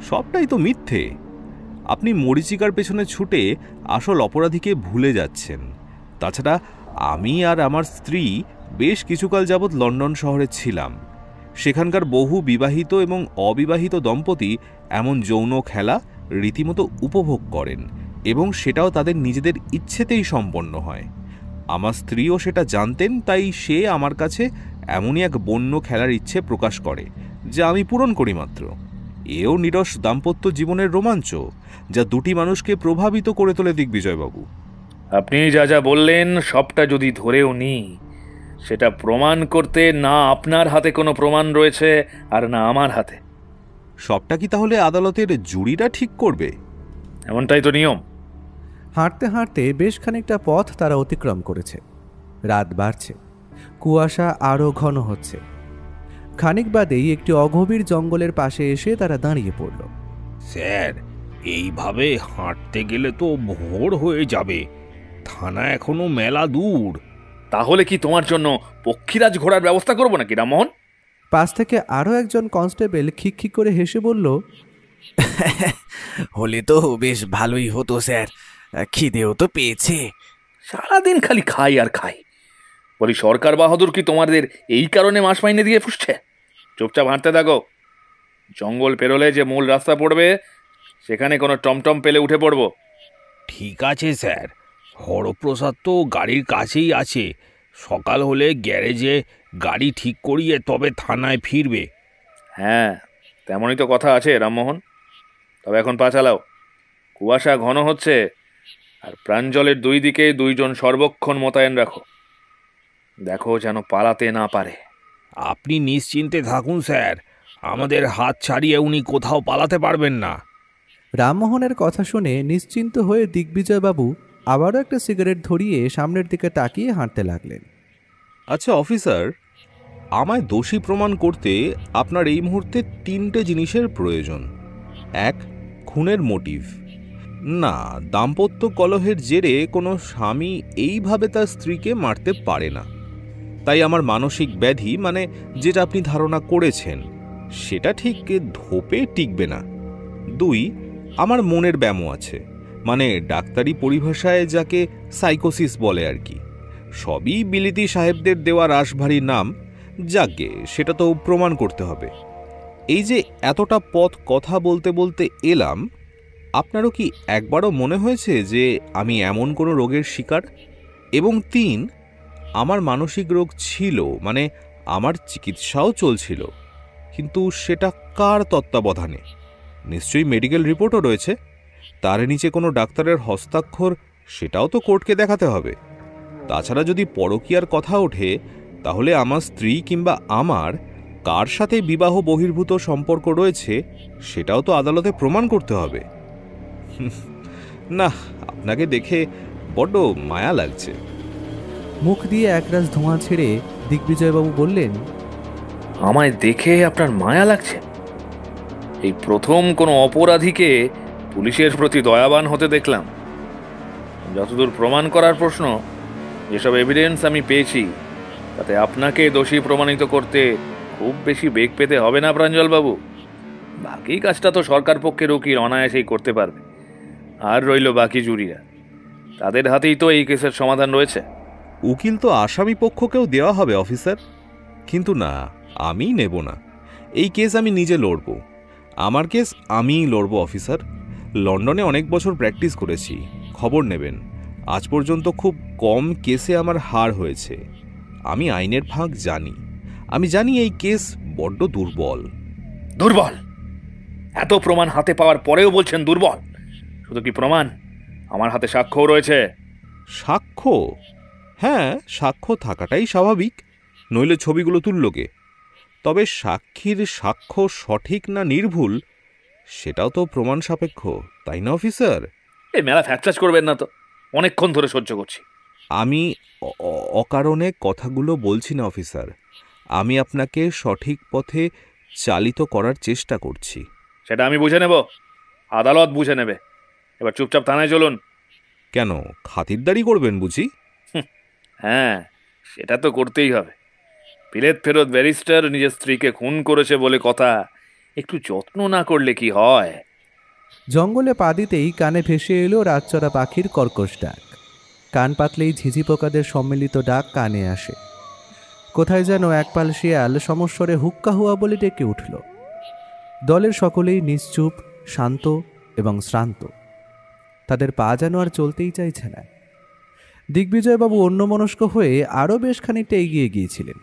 [SPEAKER 4] সবটাই তো মিথ্যে। আপনি মরীচিকার পেছনে ছুটে আসল অপরাধীকে ভুলে যাচ্ছেন। তাছাড়া আমি আর আমার স্ত্রী বেশ কিছুকাল যাবৎ লন্ডন শহরে ছিলাম। সেখানকার বহু বিবাহিত এবং অবিবাহিত দম্পতি এমন যৌন খেলা রীতিমতো উপভোগ করেন এবং সেটাও তাদের নিজেদের ইচ্ছেতেই সম্পন্ন হয়। আমার স্ত্রীও সেটা জানতেন, তাই সে আমার কাছে এমনই এক বন্য খেলার ইচ্ছে প্রকাশ করে যা আমি পূরণ করি মাত্র। এও নিরস দাম্পত্য জীবনের রোমাঞ্চ, যা দুটি মানুষকে প্রভাবিত করে তোলে দিগ্বিজয়বাবু।
[SPEAKER 5] আপনি যা যা বললেন সবটা যদি ধরেও নিই, সেটা প্রমাণ করতে না আপনার হাতে কোনো প্রমাণ রয়েছে আর না আমার হাতে।
[SPEAKER 4] সবটা কি তাহলে আদালতের জুরিরা ঠিক করবে?
[SPEAKER 5] এমনটাই তো নিয়ম।
[SPEAKER 1] হাঁটতে হাঁটতে বেশ খানিকটা পথ তারা অতিক্রম করেছে। রাত বাড়ছে, কুয়াশা আরও ঘন হচ্ছে। খানিক বাদেই একটি অগভীর জঙ্গলের পাশে এসে তারা দাঁড়িয়ে পড়ল।
[SPEAKER 8] স্যার, এইভাবে হাঁটতে গেলে তো ভোর হয়ে যাবে। থানা এখনো মেলা দূর।
[SPEAKER 5] তাহলে কি তোমার জন্য পক্ষীরাজ ঘোড়ার ব্যবস্থা করবো নাকি রামমোহন?
[SPEAKER 1] পাশ থেকে আরও একজন কনস্টেবল খিকখিক করে হেসে বলল,
[SPEAKER 6] হলে তো বেশ ভালোই হতো স্যার, খিদেও তো পেয়েছে।
[SPEAKER 5] সারাদিন খালি খাই আর খাই। বলি, সরকার বাহাদুর কি তোমাদের এই কারণে মাস মাইনে দিয়ে ফুসছে? চুপচাপ হাঁটতে থাকো। জঙ্গল পেরোলে যে মূল রাস্তা পড়বে, সেখানে কোনো টমটম পেলে উঠে পড়বো।
[SPEAKER 8] ঠিক আছে স্যার, হরপ্রসাদ তো গাড়ির কাছেই আছে। সকাল হলে গ্যারেজে গাড়ি ঠিক করিয়ে তবে থানায় ফিরবে।
[SPEAKER 5] হ্যাঁ, তেমনই তো কথা আছে রামমোহন। তবে এখন পা চালাও। কুয়াশা ঘন হচ্ছে, আর প্রাঞ্জলের দুই দিকে দুইজন সর্বক্ষণ মোতায়েন রাখো। দেখো যেন পালাতে না পারে।
[SPEAKER 8] আপনি নিশ্চিন্তে থাকুন স্যার, আমাদের হাত ছাড়িয়ে উনি কোথাও পালাতে পারবেন না।
[SPEAKER 1] রামমোহনের কথা শুনে নিশ্চিন্ত হয়ে দিগ্বিজয়বাবু আবারও একটা সিগারেট ধরিয়ে সামনের দিকে তাকিয়ে হাঁটতে লাগলেন।
[SPEAKER 4] আচ্ছা অফিসার, আমায় দোষী প্রমাণ করতে আপনার এই মুহূর্তে 3টে জিনিসের প্রয়োজন। 1, খুনের মোটিভ। না, দাম্পত্য কলহের জেরে কোনো স্বামী এইভাবে তার স্ত্রীকে মারতে পারে না। তাই আমার মানসিক ব্যাধি, মানে যেটা আপনি ধারণা করেছেন, সেটা ঠিক ধোপে টিকবে না। 2, আমার মনের ব্যামো আছে, মানে ডাক্তারি পরিভাষায় যাকে সাইকোসিস বলে আর কি। সবই বিলিতি সাহেবদের দেওয়া রাশভারী নাম। যাকে সেটা তো প্রমাণ করতে হবে। এই যে এতটা পথ কথা বলতে বলতে এলাম, আপনারও কি একবারও মনে হয়েছে যে আমি এমন কোনো রোগের শিকার? এবং 3, আমার মানসিক রোগ ছিল, মানে আমার চিকিৎসাও চলছিল, কিন্তু সেটা কার তত্ত্বাবধানে? নিশ্চয়ই মেডিকেল রিপোর্টও রয়েছে। তার নিচে কোনো ডাক্তারের হস্তাক্ষর, সেটাও তো কোর্টকে দেখাতে হবে। তাছাড়া যদি পরকীয়ার কথা ওঠে, তাহলে আমার স্ত্রী কিংবা আমার কার সাথে বিবাহ বহির্ভূত সম্পর্ক রয়েছে, সেটাও তো আদালতে প্রমাণ করতে হবে। না, আপনাকে দেখে বড্ড মায়া লাগছে।
[SPEAKER 1] মুখ দিয়ে একরাশ ধোঁয়া ছেড়ে দিগ্বিজয়বাবু বললেন,
[SPEAKER 5] আমায় দেখে আপনার মায়া লাগছে? এই প্রথম কোনো অপরাধীকে পুলিশের প্রতি দয়াবান হতে দেখলাম। যতদূর প্রমাণ করার প্রশ্ন, যেসব এভিডেন্স আমি পেয়েছি, তাতে আপনাকে দোষী প্রমাণিত করতে খুব বেশি বেগ পেতে হবে না প্রাঞ্জলবাবু। বাকি কাজটা তো সরকার পক্ষের উকিল অনায়াসেই করতে পারবে। আর রইল বাকি জুরিরা, তাদের হাতেই তো এই কেসের সমাধান রয়েছে।
[SPEAKER 4] উকিল তো আসামি পক্ষকেও দেওয়া হবে অফিসার, কিন্তু না, আমি নেব না। এই কেস আমি নিজে লড়ব। আমার কেস আমিই লড়ব অফিসার। লন্ডনে অনেক বছর প্র্যাকটিস করেছি, খবর নেবেন। আজ পর্যন্ত খুব কম কেসে আমার হার হয়েছে। আমি আইনের ফাঁক জানি। আমি জানি এই কেস বড্ড দুর্বল।
[SPEAKER 5] দুর্বল? এত প্রমাণ হাতে পাওয়ার পরেও বলছেন দুর্বল? শুধু কি প্রমাণ, আমার হাতে সাক্ষ্যও রয়েছে।
[SPEAKER 4] সাক্ষ্য? হ্যাঁ, সাক্ষ্য থাকাটাই স্বাভাবিক, নইলে ছবিগুলো তুলল কে? তবে সাক্ষীর সাক্ষ্য সঠিক না নির্ভুল, সেটাও তো প্রমাণ সাপেক্ষ, তাই না অফিসার?
[SPEAKER 5] এই মেলা ফ্যাকচাস করবেন না তো, অনেকক্ষণ ধরে সহ্য করছি।
[SPEAKER 4] আমি অকারণে কথাগুলো বলছি না অফিসার। আমি আপনাকে সঠিক পথে চালিত করার চেষ্টা করছি।
[SPEAKER 5] সেটা আমি বুঝে নেব, আদালত বুঝে নেবে। এবার চুপচাপ থানায় চলুন।
[SPEAKER 4] কেন, খাতিরদারি করবেন বুঝি?
[SPEAKER 5] হ্যাঁ, সেটা তো করতেই হবে। বিলেত ফেরত ব্যারিস্টার নিজের স্ত্রীকে খুন করেছে বলে কথা, একটু যত্ন না করলে কি হয়?
[SPEAKER 1] জঙ্গলে পা দিতেই কানে ভেসে এলো রাতচরা পাখির কর্কশ ডাক। কান পাতলেই ঝিঝি পোকাদের সম্মিলিত ডাক কানে আসে। কোথায় যেন একপাল শিয়াল সমস্বরে হুক্কা হুয়া বলে ডেকে উঠল। দলের সকলেই নিশ্চুপ, শান্ত এবং শ্রান্ত। তাদের পা যেন আর চলতেই চাইছে না। দিগ্বিজয়বাবু অন্যমনস্ক হয়ে আরও বেশ খানিকটা এগিয়ে গিয়েছিলেন।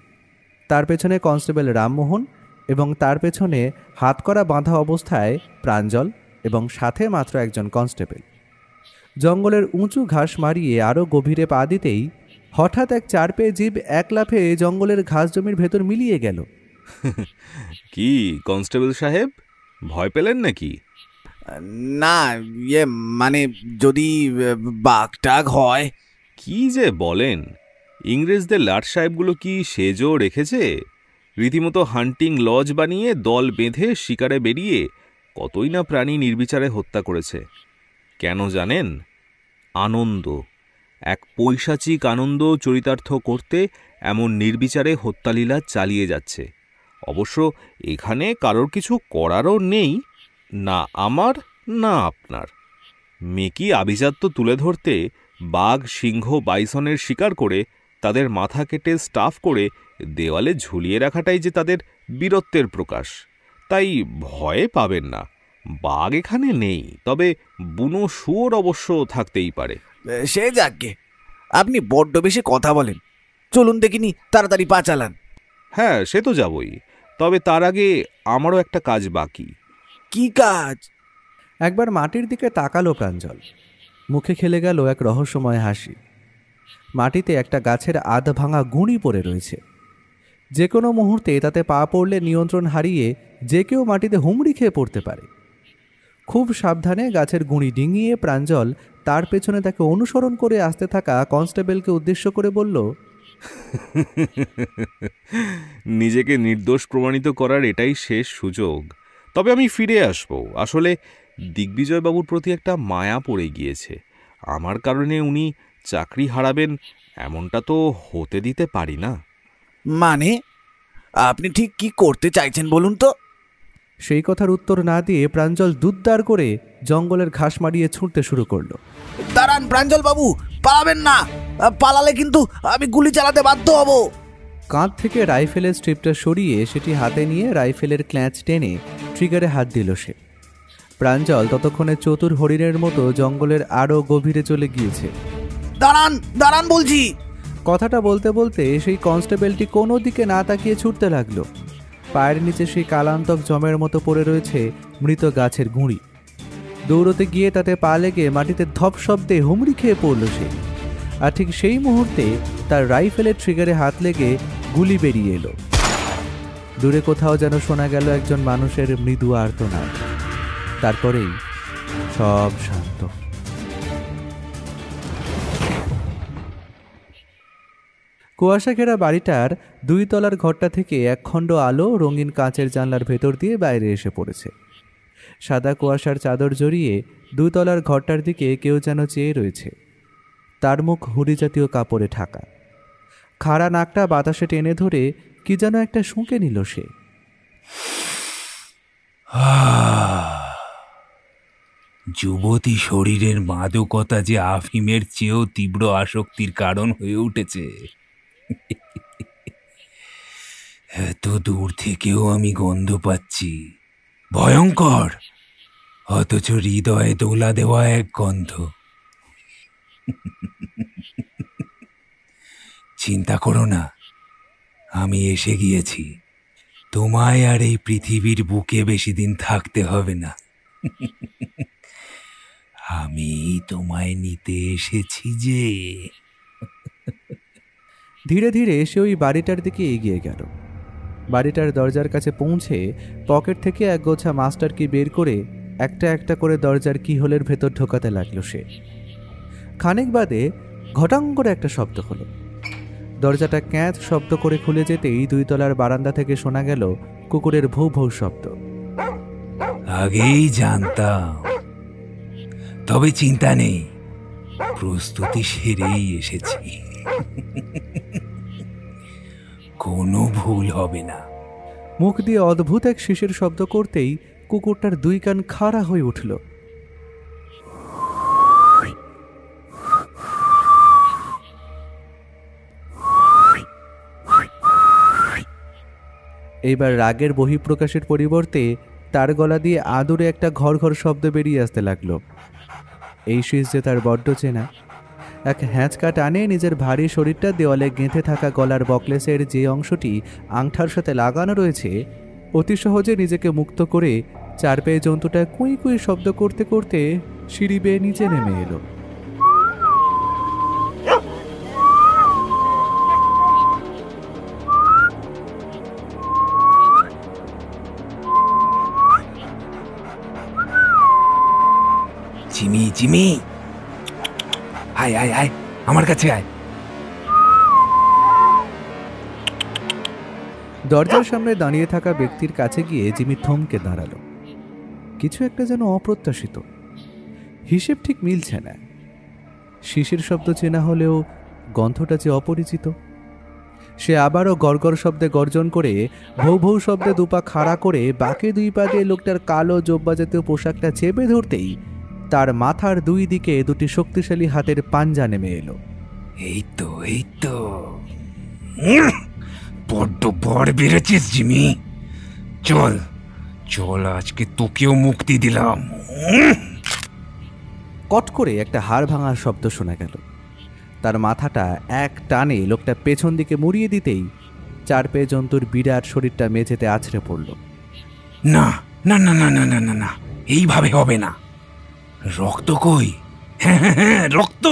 [SPEAKER 1] তার পেছনে কনস্টেবল রামমোহন এবং তার পেছনে হাত করা বাঁধা অবস্থায় প্রাঞ্জল এবং সাথে মাত্র একজন কনস্টেবল। জঙ্গলের উঁচু ঘাস মারিয়ে আরও গভীরে পা দিতেই হঠাৎ এক 4 পেয়ে জীব এক লাফে জঙ্গলের ঘাস জমির ভেতর মিলিয়ে গেল।
[SPEAKER 4] কি কনস্টেবল সাহেব, ভয় পেলেন নাকি?
[SPEAKER 6] না, মানে যদি বাঘটাগ হয়।
[SPEAKER 4] কি যে বলেন, ইংরেজদের লাট সাহেবগুলো কি সেজো রেখেছে? রীতিমতো হান্টিং লজ বানিয়ে দল বেঁধে শিকারে বেরিয়ে কতই না প্রাণী নির্বিচারে হত্যা করেছে। কেন জানেন? আনন্দ, এক পৈশাচিক আনন্দ চরিতার্থ করতে এমন নির্বিচারে হত্যালীলা চালিয়ে যাচ্ছে। অবশ্য এখানে কারোর কিছু করারও নেই, না আমার না আপনার। মেকি আভিজাত্য তুলে ধরতে বাঘ, সিংহ, বাইসনের শিকার করে তাদের মাথা কেটে স্টাফ করে দেওয়ালে ঝুলিয়ে রাখাটাই যে তাদের বীরত্বের প্রকাশ। তাই ভয়ে পাবেন না, বাঘ এখানে নেই, তবে বুনো শুয়োর অবশ্য থাকতেই পারে।
[SPEAKER 6] সে যাকগে, আপনি বড্ড বেশি কথা বলেন। চলুন দেখিনি, তাড়াতাড়ি পা চালান।
[SPEAKER 4] হ্যাঁ, সে তো যাবই, তবে তার আগে আমারও একটা কাজ বাকি।
[SPEAKER 6] কি কাজ?
[SPEAKER 1] একবার মাটির দিকে তাকালো প্রাঞ্জল। মুখে খেলে গেল এক রহস্যময় হাসি। মাটিতে একটা গাছের আধ ভাঙা গুঁড়ি পড়ে রয়েছে। যে কোনো মুহূর্তে তাতে পা পড়লে নিয়ন্ত্রণ হারিয়ে যে কেউ মাটিতে হুমড়ি খেয়ে পড়তে পারে। খুব সাবধানে গাছের গুঁড়ি ডিঙিয়ে প্রাঞ্জল তার পেছনে তাকে অনুসরণ করে আসতে থাকা কনস্টেবলকে উদ্দেশ্য করে বলল,
[SPEAKER 4] নিজেকে নির্দোষ প্রমাণিত করার এটাই শেষ সুযোগ। তবে আমি ফিরে আসব। আসলে দিগ্বিজয়বাবুর প্রতি একটা মায়া পড়ে গিয়েছে। আমার কারণে উনি চাকরি হারাবেন এমনটা তো হতে দিতে পারি না।
[SPEAKER 6] মানে আপনি ঠিক কি করতে চাইছেন বলুন তো?
[SPEAKER 1] সেই কথার উত্তর না দিয়ে প্রাঞ্জল দুদ্দার করে জঙ্গলের ঘাস মারিয়ে ছুটতে শুরু করলো।
[SPEAKER 6] দাঁড়ান প্রাঞ্জল বাবু, পালাবেন না। পালালে কিন্তু আমি গুলি চালাতে বাধ্য হব।
[SPEAKER 1] কাঁধ থেকে রাইফেলের স্ট্রিপটা সরিয়ে সেটি হাতে নিয়ে রাইফেলের ক্ল্যাচ টেনে ট্রিগারে হাত দিল সে। প্রাঞ্জল ততক্ষণে চতুর হরিণের মতো জঙ্গলের আরও গভীরে চলে গিয়েছে।
[SPEAKER 6] দাঁড়ান দাঁড়ান বলছি।
[SPEAKER 1] কথাটা বলতে বলতে সেই কনস্টেবলটি কোনো দিকে না তাকিয়ে ছুটতে লাগলো। পায়ের নিচে সেই কালান্তক জমের মতো পড়ে রয়েছে মৃত গাছের গুঁড়ি। দৌড়তে গিয়ে তাতে পা লেগে মাটিতে ধপ শব্দে হুমড়ি খেয়ে পড়ল সে। আর ঠিক সেই মুহূর্তে তার রাইফেলের ট্রিগারে হাত লেগে গুলি বেরিয়ে এলো। দূরে কোথাও যেন শোনা গেল একজন মানুষের মৃদু আর্তনাদ। তারপরেই সব শান্ত। কুয়াশা ঘেরা বাড়িটার 2 তলার ঘরটা থেকে একখণ্ড আলো রঙিন কাঁচের জানলার ভেতর দিয়ে বাইরে এসে পড়েছে। সাদা কুয়াশার চাদর জড়িয়ে 2 তলার ঘরটার দিকে কেউ যেন চেয়ে রয়েছে। তার মুখ হুডি জাতীয় কাপড়ে ঢাকা। খাড়া নাকটা বাতাসে টেনে ধরে কি যেন একটা শুঁকে নিল সে।
[SPEAKER 3] যুবতী শরীরের মাদকতা যে আফিমের চেয়েও তীব্র আসক্তির কারণ হয়ে উঠেছে, এত দূর থেকেও আমি গন্ধ পাচ্ছি। ভয়ঙ্কর, অথচ হৃদয়ে দোলা দেওয়া এক গন্ধ। চিন্তা করো না, আমি এসে গিয়েছি। তোমায় আর এই পৃথিবীর বুকে বেশি দিন থাকতে হবে না। আমি তোমায় নিতে এসেছি যে।
[SPEAKER 1] ধীরে ধীরে সে ওই বাড়িটার দিকে এগিয়ে গেল। বাড়িটার দরজার কাছে পৌঁছে পকেট থেকে এক গোছা মাস্টার কি বের করে একটা একটা করে দরজার কিহোলের ভেতর ঢোকাতে লাগলো সে। খানিক বাদে ঘটাং করে একটা শব্দ হলো। দরজাটা ক্যাঁচ শব্দ করে খুলে যেতেই 2 তলার বারান্দা থেকে শোনা গেল কুকুরের ভৌ ভৌ শব্দ।
[SPEAKER 3] আগেই জানতাম, তবে চিন্তা নেই, প্রস্তুতি সেরেই এসেছি। কোনো ভুল হবে না।
[SPEAKER 1] মুখ দিয়ে অদ্ভুত এক শিশের শব্দ করতেই কুকুরটার দুই কান খাড়া হয়ে উঠল। এইবার রাগের বহিঃপ্রকাশের পরিবর্তে তার গলা দিয়ে আদুরে একটা ঘর ঘর শব্দ বেরিয়ে আসতে লাগলো। এই শীষ যে তার বড্ড চেনা। এক হ্যাঁচকা টানে নিজের ভারী শরীরটা দেওয়ালে গেঁথে থাকা গলার বকলেসের যে অংশটি আংটার সাথে লাগানো রয়েছে অতি সহজে নিজেকে মুক্ত করে চার পেয়ে জন্তুটা কুই কুই শব্দ করতে করতে সিঁড়ি বেয়ে নিচে নেমে এলো।
[SPEAKER 3] জিমি, জিমি, আয় আয় আয়, আমার কাছে আয়।
[SPEAKER 1] দরজার সামনে দাঁড়িয়ে থাকা ব্যক্তির কাছে গিয়ে জিমি থমকে দাঁড়ালো। কিছু একটা যেন অপ্রত্যাশিত। হিসেব ঠিক মিলছে না। শিশির শব্দ চেনা হলেও গন্ধটা যে অপরিচিত। সে আবারও গড়গড় শব্দে গর্জন করে ভৌ ভৌ শব্দে দুপা খাড়া করে বাকি দুই পা দিয়ে লোকটার কালো জব্বা জাতীয় পোশাকটা চেপে ধরতেই তার মাথার দুই দিকে দুটি শক্তিশালী হাতের পাঞ্জা নেমে এলো।
[SPEAKER 3] এই তো, এই তো, বড্ড বড় বেড়েছিস জিমি। চল চল, আজকে তোকেও মুক্তি দিলাম।
[SPEAKER 1] কট করে একটা হাড় ভাঙার শব্দ শোনা গেল। তার মাথাটা এক টানে লোকটা পেছন দিকে মুড়িয়ে দিতেই চার পেয়ে জন্তুর বিরাট শরীরটা মেঝেতে আছড়ে পড়ল।
[SPEAKER 3] না না না না না না না না, এইভাবে হবে না। রক্ত কই? হ্যাঁ হ্যাঁ হ্যাঁ, রক্ত।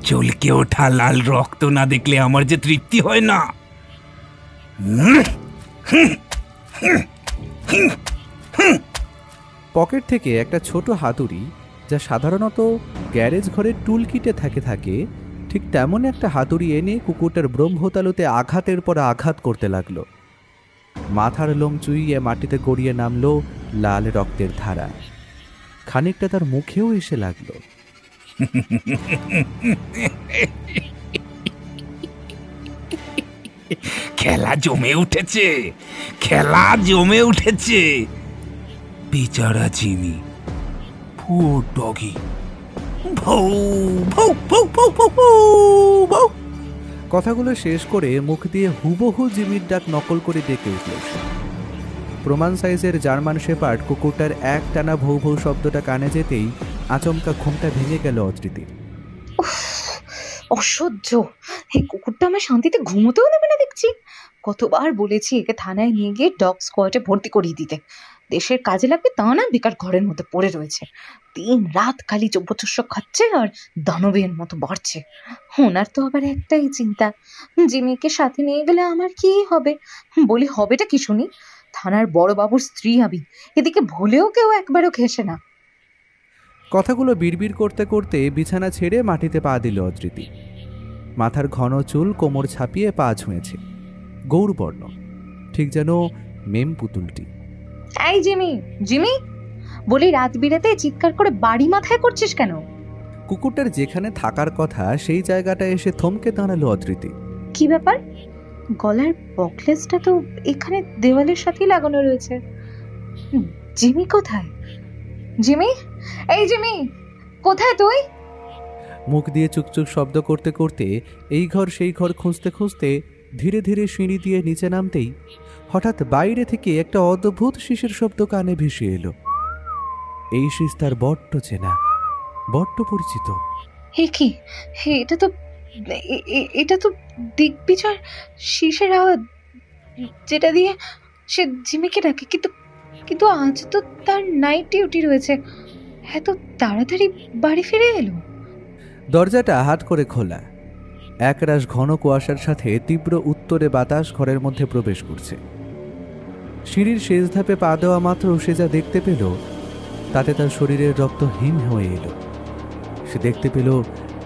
[SPEAKER 3] চলকে ওঠা লাল রক্ত না দেখলে আমার যে তৃপ্তি হয় না।
[SPEAKER 1] পকেট থেকে একটা ছোট হাতুড়ি, যা সাধারণত গ্যারেজ ঘরের টুল কিটে থাকে ঠিক তেমন একটা হাতুড়ি এনে কুকুরটার ব্রহ্মতালুতে আঘাতের পর আঘাত করতে লাগলো। মাথার লোম চুইয়ে মাটিতে গড়িয়ে নামলো লাল রক্তের ধারা। খানিকটা তার মুখেও এসে লাগলো।
[SPEAKER 3] খেলা জমে উঠেছে, খেলা জমে উঠেছে। বেচারা জিমি, পুয়ার ডগি। ভৌ ভৌ ভৌ ভৌ ভৌ ভৌ।
[SPEAKER 1] কথাগুলো শেষ করে মুখ দিয়ে হুবহু জিমির ডাক নকল করে ডেকে উঠল। প্রমাণ সাইজের জার্মান শেপার্ড কুকুরটার এক টানা ভৌ ভৌ শব্দটা কানে যেতেই আচমকা ঘুমটা ভেঙে গেল অদ্রিতির।
[SPEAKER 9] অসহ্য! এই কুকুরটা আমার শান্তিতে ঘুমোতেও দেবে না দেখছি। কতবার বলেছি একে থানায় নিয়ে গিয়ে ডগ স্কোয়াডে ভর্তি করিয়ে দিতে। দেশের কাজে লাগবে তা না, বেকার ঘরের মধ্যে পড়ে রয়েছে। দিন রাত খালি চব্বচস্য খাচ্ছে আর দানবের মতো বাড়ছে। ওনার তো আবার একটাই চিন্তা, জিমিকে সাথে নিয়ে গেলে আমার কি হবে। বলি হবেটা কি শুনি? থানার বড়বাবুর স্ত্রী আমি, এদিকে ভুলেও কেউ একবারও ঘেঁষে না।
[SPEAKER 1] কথাগুলো বিড়বিড় করতে করতে বিছানা ছেড়ে মাটিতে পা দিল অদ্রিতি। মাথার ঘন চুল কোমর ছাপিয়ে পা ছুঁয়েছে, গৌরবর্ণ, ঠিক যেন মেম পুতুলটি।
[SPEAKER 9] এই জিমি, জিমি বলি, রাত বিরাতে চিৎকার করে বাড়ি মাথায় করছিস কেন?
[SPEAKER 1] কুকুরটার যেখানে থাকার কথা সেই জায়গাটা এসে থমকে দাঁড়ালো অদ্রিতি।
[SPEAKER 9] কি ব্যাপার? গলার বকলেসটা তো এখানে দেওয়ালের সাথেই লাগানো রয়েছে। জিমি কোথায়? জিমি, এই জিমি, কোথায় তুই?
[SPEAKER 1] মুখ দিয়ে চুকচুক শব্দ করতে করতে এই ঘর সেই ঘর খুঁজতে খুঁজতে ধীরে ধীরে সিঁড়ি দিয়ে নিচে নামতেই হঠাৎ বাইরে থেকে একটা অদ্ভুত শিশির শব্দ কানে ভেসে এলো। এই শীষ তার বড্ড চেনা, বড্ড পরিচিত।
[SPEAKER 9] হে কি, এটা তো দিগ্বিজয় শীষের আওয়াজ, যেটা দিয়ে সে জিমিকে ডাকে। কিন্তু আজ তো তার নাইট ডিউটি রয়েছে। এত তাড়াতাড়ি বাড়ি ফিরে এলো?
[SPEAKER 1] দরজাটা হাত করে খোলা। একরাশ ঘন কুয়াশার সাথে তীব্র উত্তরে বাতাস ঘরের মধ্যে প্রবেশ করছে। সিঁড়ির শেষ ধাপে পা দেওয়া মাত্র সে যা দেখতে পেল তাতে তার শরীরের রক্ত হিম হয়ে এলো। সে দেখতে পেল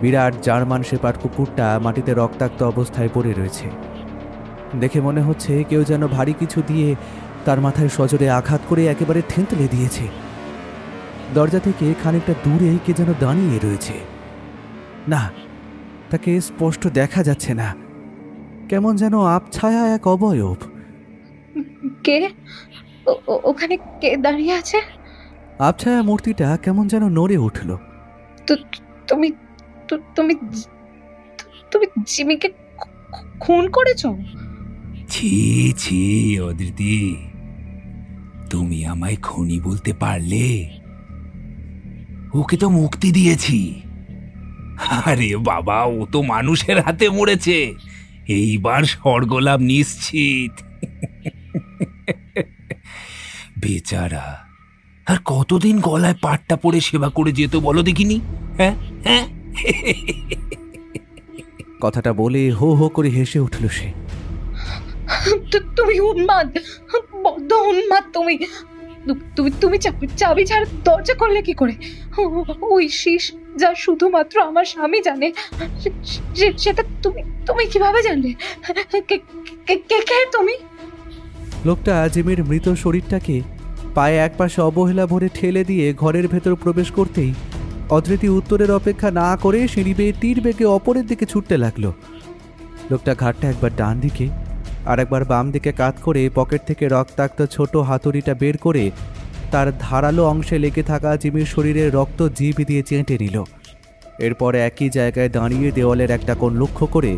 [SPEAKER 1] বিরাট জার্মান শেপার্ড কুকুরটা মাটিতে রক্তাক্ত অবস্থায় পড়ে রয়েছে। দেখে মনে হচ্ছে কেউ যেন ভারী কিছু দিয়ে তার মাথায় সজোরে আঘাত করে একেবারে থেঁতলে দিয়েছে। দরজা থেকে খানিকটা দূরে কে যেন দাঁড়িয়ে রয়েছে। না, তাকে স্পষ্ট দেখা যাচ্ছে না, কেমন যেন আবছায়া এক অবয়ব।
[SPEAKER 9] কে ওখানে কে দাঁড়িয়ে আছে?
[SPEAKER 1] আবছায়া মূর্তিটা কেমন যেন নড়ে উঠল।
[SPEAKER 9] তুমি তুমি তুমি জিমিকে খুন করেছো?
[SPEAKER 3] ছি ছি অদিতি, তুমি আমায় খুনি বলতে পারলে? ওকে তো মুক্তি দিয়েছি। আরে বাবা, ও তো মানুষের হাতে মরেছে, এইবার স্বর্গলাভ নিশ্চিত। বেচারা আর কতদিন গলায় পাট্টা পরে সেবা করে যেত বলো দেখিনি? হ্যাঁ হ্যাঁ।
[SPEAKER 1] কথাটা বলে হো হো করে হেসে উঠল সে।
[SPEAKER 9] তুমি উন্মাদ, বদ্ধ উন্মাদ তুমি। তুমি চাবি ছাড়া দরজা করলে কি করে? ওই শীষ যা শুধুমাত্র আমার স্বামী জানে, সেটা তুমি কিভাবে জানলে? কে তুমি?
[SPEAKER 1] লোকটা জিমির মৃত শরীরটাকে পায়ে একপাশে অবহেলা ভরে ঠেলে দিয়ে ঘরের ভেতর প্রবেশ করতেই অদ্রিতি উত্তরের অপেক্ষা না করে সিঁড়ি বেয়ে তীর বেগে অপরের দিকে ছুটতে লাগলো। লোকটা ঘাটটা একবার ডান দিকে আর একবার বাম দিকে কাত করে পকেট থেকে রক্তাক্ত ছোট হাতুড়িটা বের করে তার ধারালো অংশে লেগে থাকা জিমির শরীরের রক্ত জিভ দিয়ে চেঁটে নিল। এরপর একই জায়গায় দাঁড়িয়ে দেওয়ালের একটা কোণ লক্ষ্য করে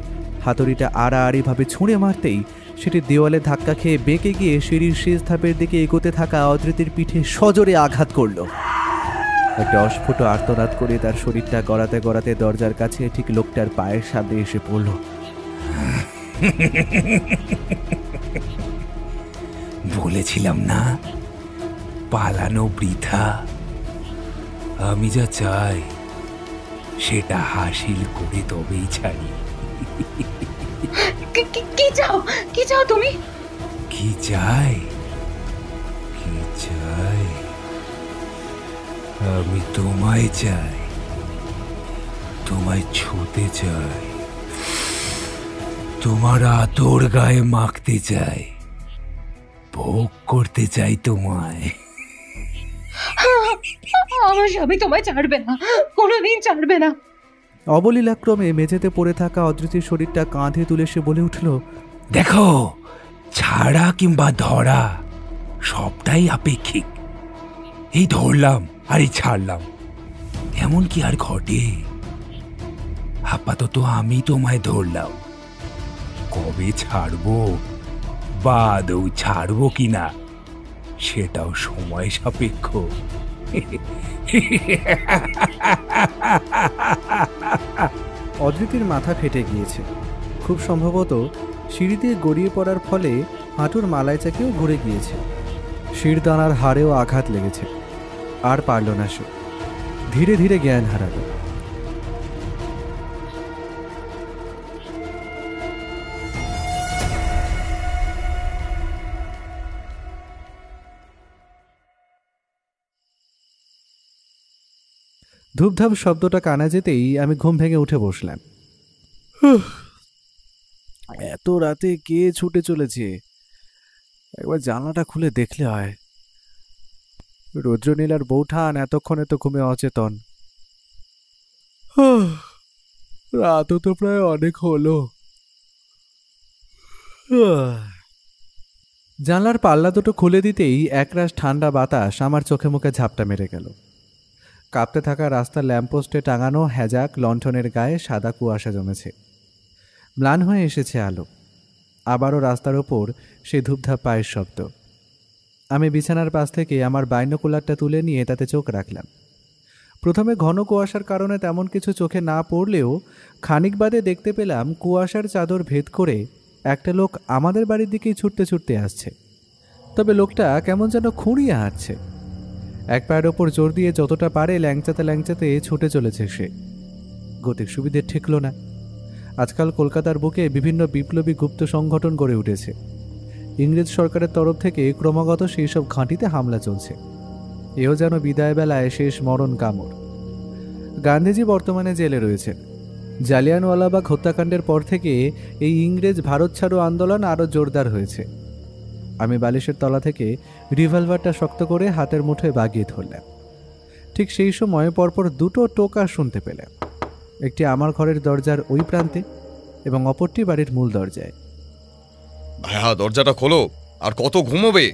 [SPEAKER 1] হাতুড়িটা আড়াআড়িভাবে ছুঁড়ে মারতেই সেটি দেওয়ালে ধাক্কা খেয়ে বেঁকে গিয়ে সিঁড়ির শেষ ধাপের দিকে এগোতে থাকা অদ্রিতির পিঠে সজোরে আঘাত করল। একটা অস্ফুট আর্তনাদ করে তার শরীরটা গড়াতে গড়াতে দরজার কাছে ঠিক লোকটার পায়ের সামনে এসে পড়ল।
[SPEAKER 3] বলেছিলাম না, পালানো বৃথা। আমি যা চাই সেটা হাসিল করে তবেই ছাড়ি।
[SPEAKER 9] কি চাও তুমি?
[SPEAKER 3] কি চাই? আমি তোমায় চাই, তোমায় ছুতে চাই, তোমার আতর গায়ে মাখতে চাই, ভোগ করতে চাই তোমায়।
[SPEAKER 9] আমার স্বামী তোমায় ছাড়বে না, কোনোদিন ছাড়বে না।
[SPEAKER 1] অবলীলাক্রমে মেঝেতে পড়ে থাকা অদ্রিতির শরীরটা কাঁধে তুলে সে বলে উঠল,
[SPEAKER 3] দেখো, ছাড়া কিংবা ধরা সবটাই আপেক্ষিক। এই ধরলাম আর এই ছাড়লাম, এমন কি আর ঘটে? আপাতত আমি তোমায় ধরলাম, কবে ছাড়বো বা আদৌ ছাড়বো কিনা সেটাও সময় সাপেক্ষ।
[SPEAKER 1] অদ্রিতির মাথা ফেটে গিয়েছে। খুব সম্ভবত সিঁড়ি দিয়ে গড়িয়ে পড়ার ফলে হাঁটুর মালাইচাকেও ঘুরে গিয়েছে। শিরদানার হাড়েও আঘাত লেগেছে। আর পারল না সে, ধীরে ধীরে জ্ঞান হারালো। ধূপধাপ শব্দটা কানা যেতেই আমি ঘুম ভেঙে উঠে বসলাম। এত রাতে কে ছুটে চলেছে? একবার জানলাটা খুলে দেখলে হয়। রুদ্রনীলার বৌঠান এতক্ষণে তো ঘুমে অচেতন। রাতও তো প্রায় অনেক হলো। জানলার পাল্লা দুটো খুলে দিতেই একরাশ ঠান্ডা বাতাস আমার চোখে মুখে ঝাপটা মেরে গেল। কাঁপতে থাকা রাস্তার ল্যাম্পপোস্টে টাঙানো হ্যাজাক লণ্ঠনের গায়ে সাদা কুয়াশা জমেছে। ম্লান হয়ে এসেছে আলো। আবারও রাস্তার ওপর সেই ধূপধাপ পায়ের শব্দ। আমি বিছানার পাশ থেকে আমার বাইনোকুলারটা তুলে নিয়ে তাতে চোখ রাখলাম। প্রথমে ঘন কুয়াশার কারণে তেমন কিছু চোখে না পড়লেও খানিক বাদে দেখতে পেলাম কুয়াশার চাদর ভেদ করে একটা লোক আমাদের বাড়ির দিকেই ছুটতে ছুটতে আসছে। তবে লোকটা কেমন যেন খুঁড়িয়ে হাঁটছে। এক পায়ের ওপর জোর দিয়ে যতটা পারে ল্যাংচাতে ল্যাংচাতে ছুটে চলেছে সে। গতির সুবিধে ঠেকল না। আজকাল কলকাতার বুকে বিভিন্ন বিপ্লবী গুপ্ত সংগঠন গড়ে উঠেছে। ইংরেজ সরকারের তরফ থেকে ক্রমাগত সেই সব ঘাঁটিতে হামলা চলছে। এও যেন বিদায়বেলায় শেষ মরণ কামড়। গান্ধীজি বর্তমানে জেলে রয়েছেন। জালিয়ানওয়ালাবাগ হত্যাকাণ্ডের পর থেকে এই ইংরেজ ভারত ছাড়ো আন্দোলন আরও জোরদার হয়েছে। আমি বালিশের তলা থেকে রিভলভারটা শক্ত করে হাতের মুঠোয় বাগিয়ে ধরলাম। ঠিক সেই সময় পরপর দুটো টোকা শুনতে পেলাম। একটি আমার ঘরের দরজার ওই প্রান্তে এবং অপরটি বাড়ির মূল দরজায়।
[SPEAKER 10] ভাইয়া দরজাটা খোলো, আর কত ঘুমোবে?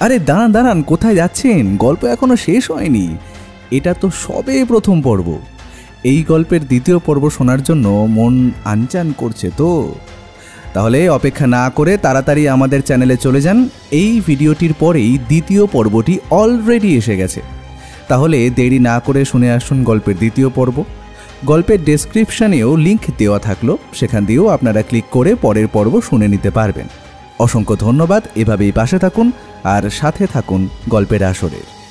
[SPEAKER 1] আরে দাঁড়ান দাঁড়ান, কোথায় যাচ্ছেন? গল্প এখনো শেষ হয়নি, এটা তো সবে প্রথম পর্ব। এই গল্পের দ্বিতীয় পর্ব শোনার জন্য মন আনচান করছে তো? তাহলে অপেক্ষা না করে তাড়াতাড়ি আমাদের চ্যানেলে চলে যান। এই ভিডিওটির পরেই দ্বিতীয় পর্বটি অলরেডি এসে গেছে। তাহলে দেরি না করে শুনে আসুন গল্পের দ্বিতীয় পর্ব। গল্পের ডেসক্রিপশানেও লিঙ্ক দেওয়া থাকলো, সেখান দিয়েও আপনারা ক্লিক করে পরের পর্ব শুনে নিতে পারবেন। অসংখ্য ধন্যবাদ, এভাবেই পাশে থাকুন আর সাথে থাকুন গল্পের আসরের।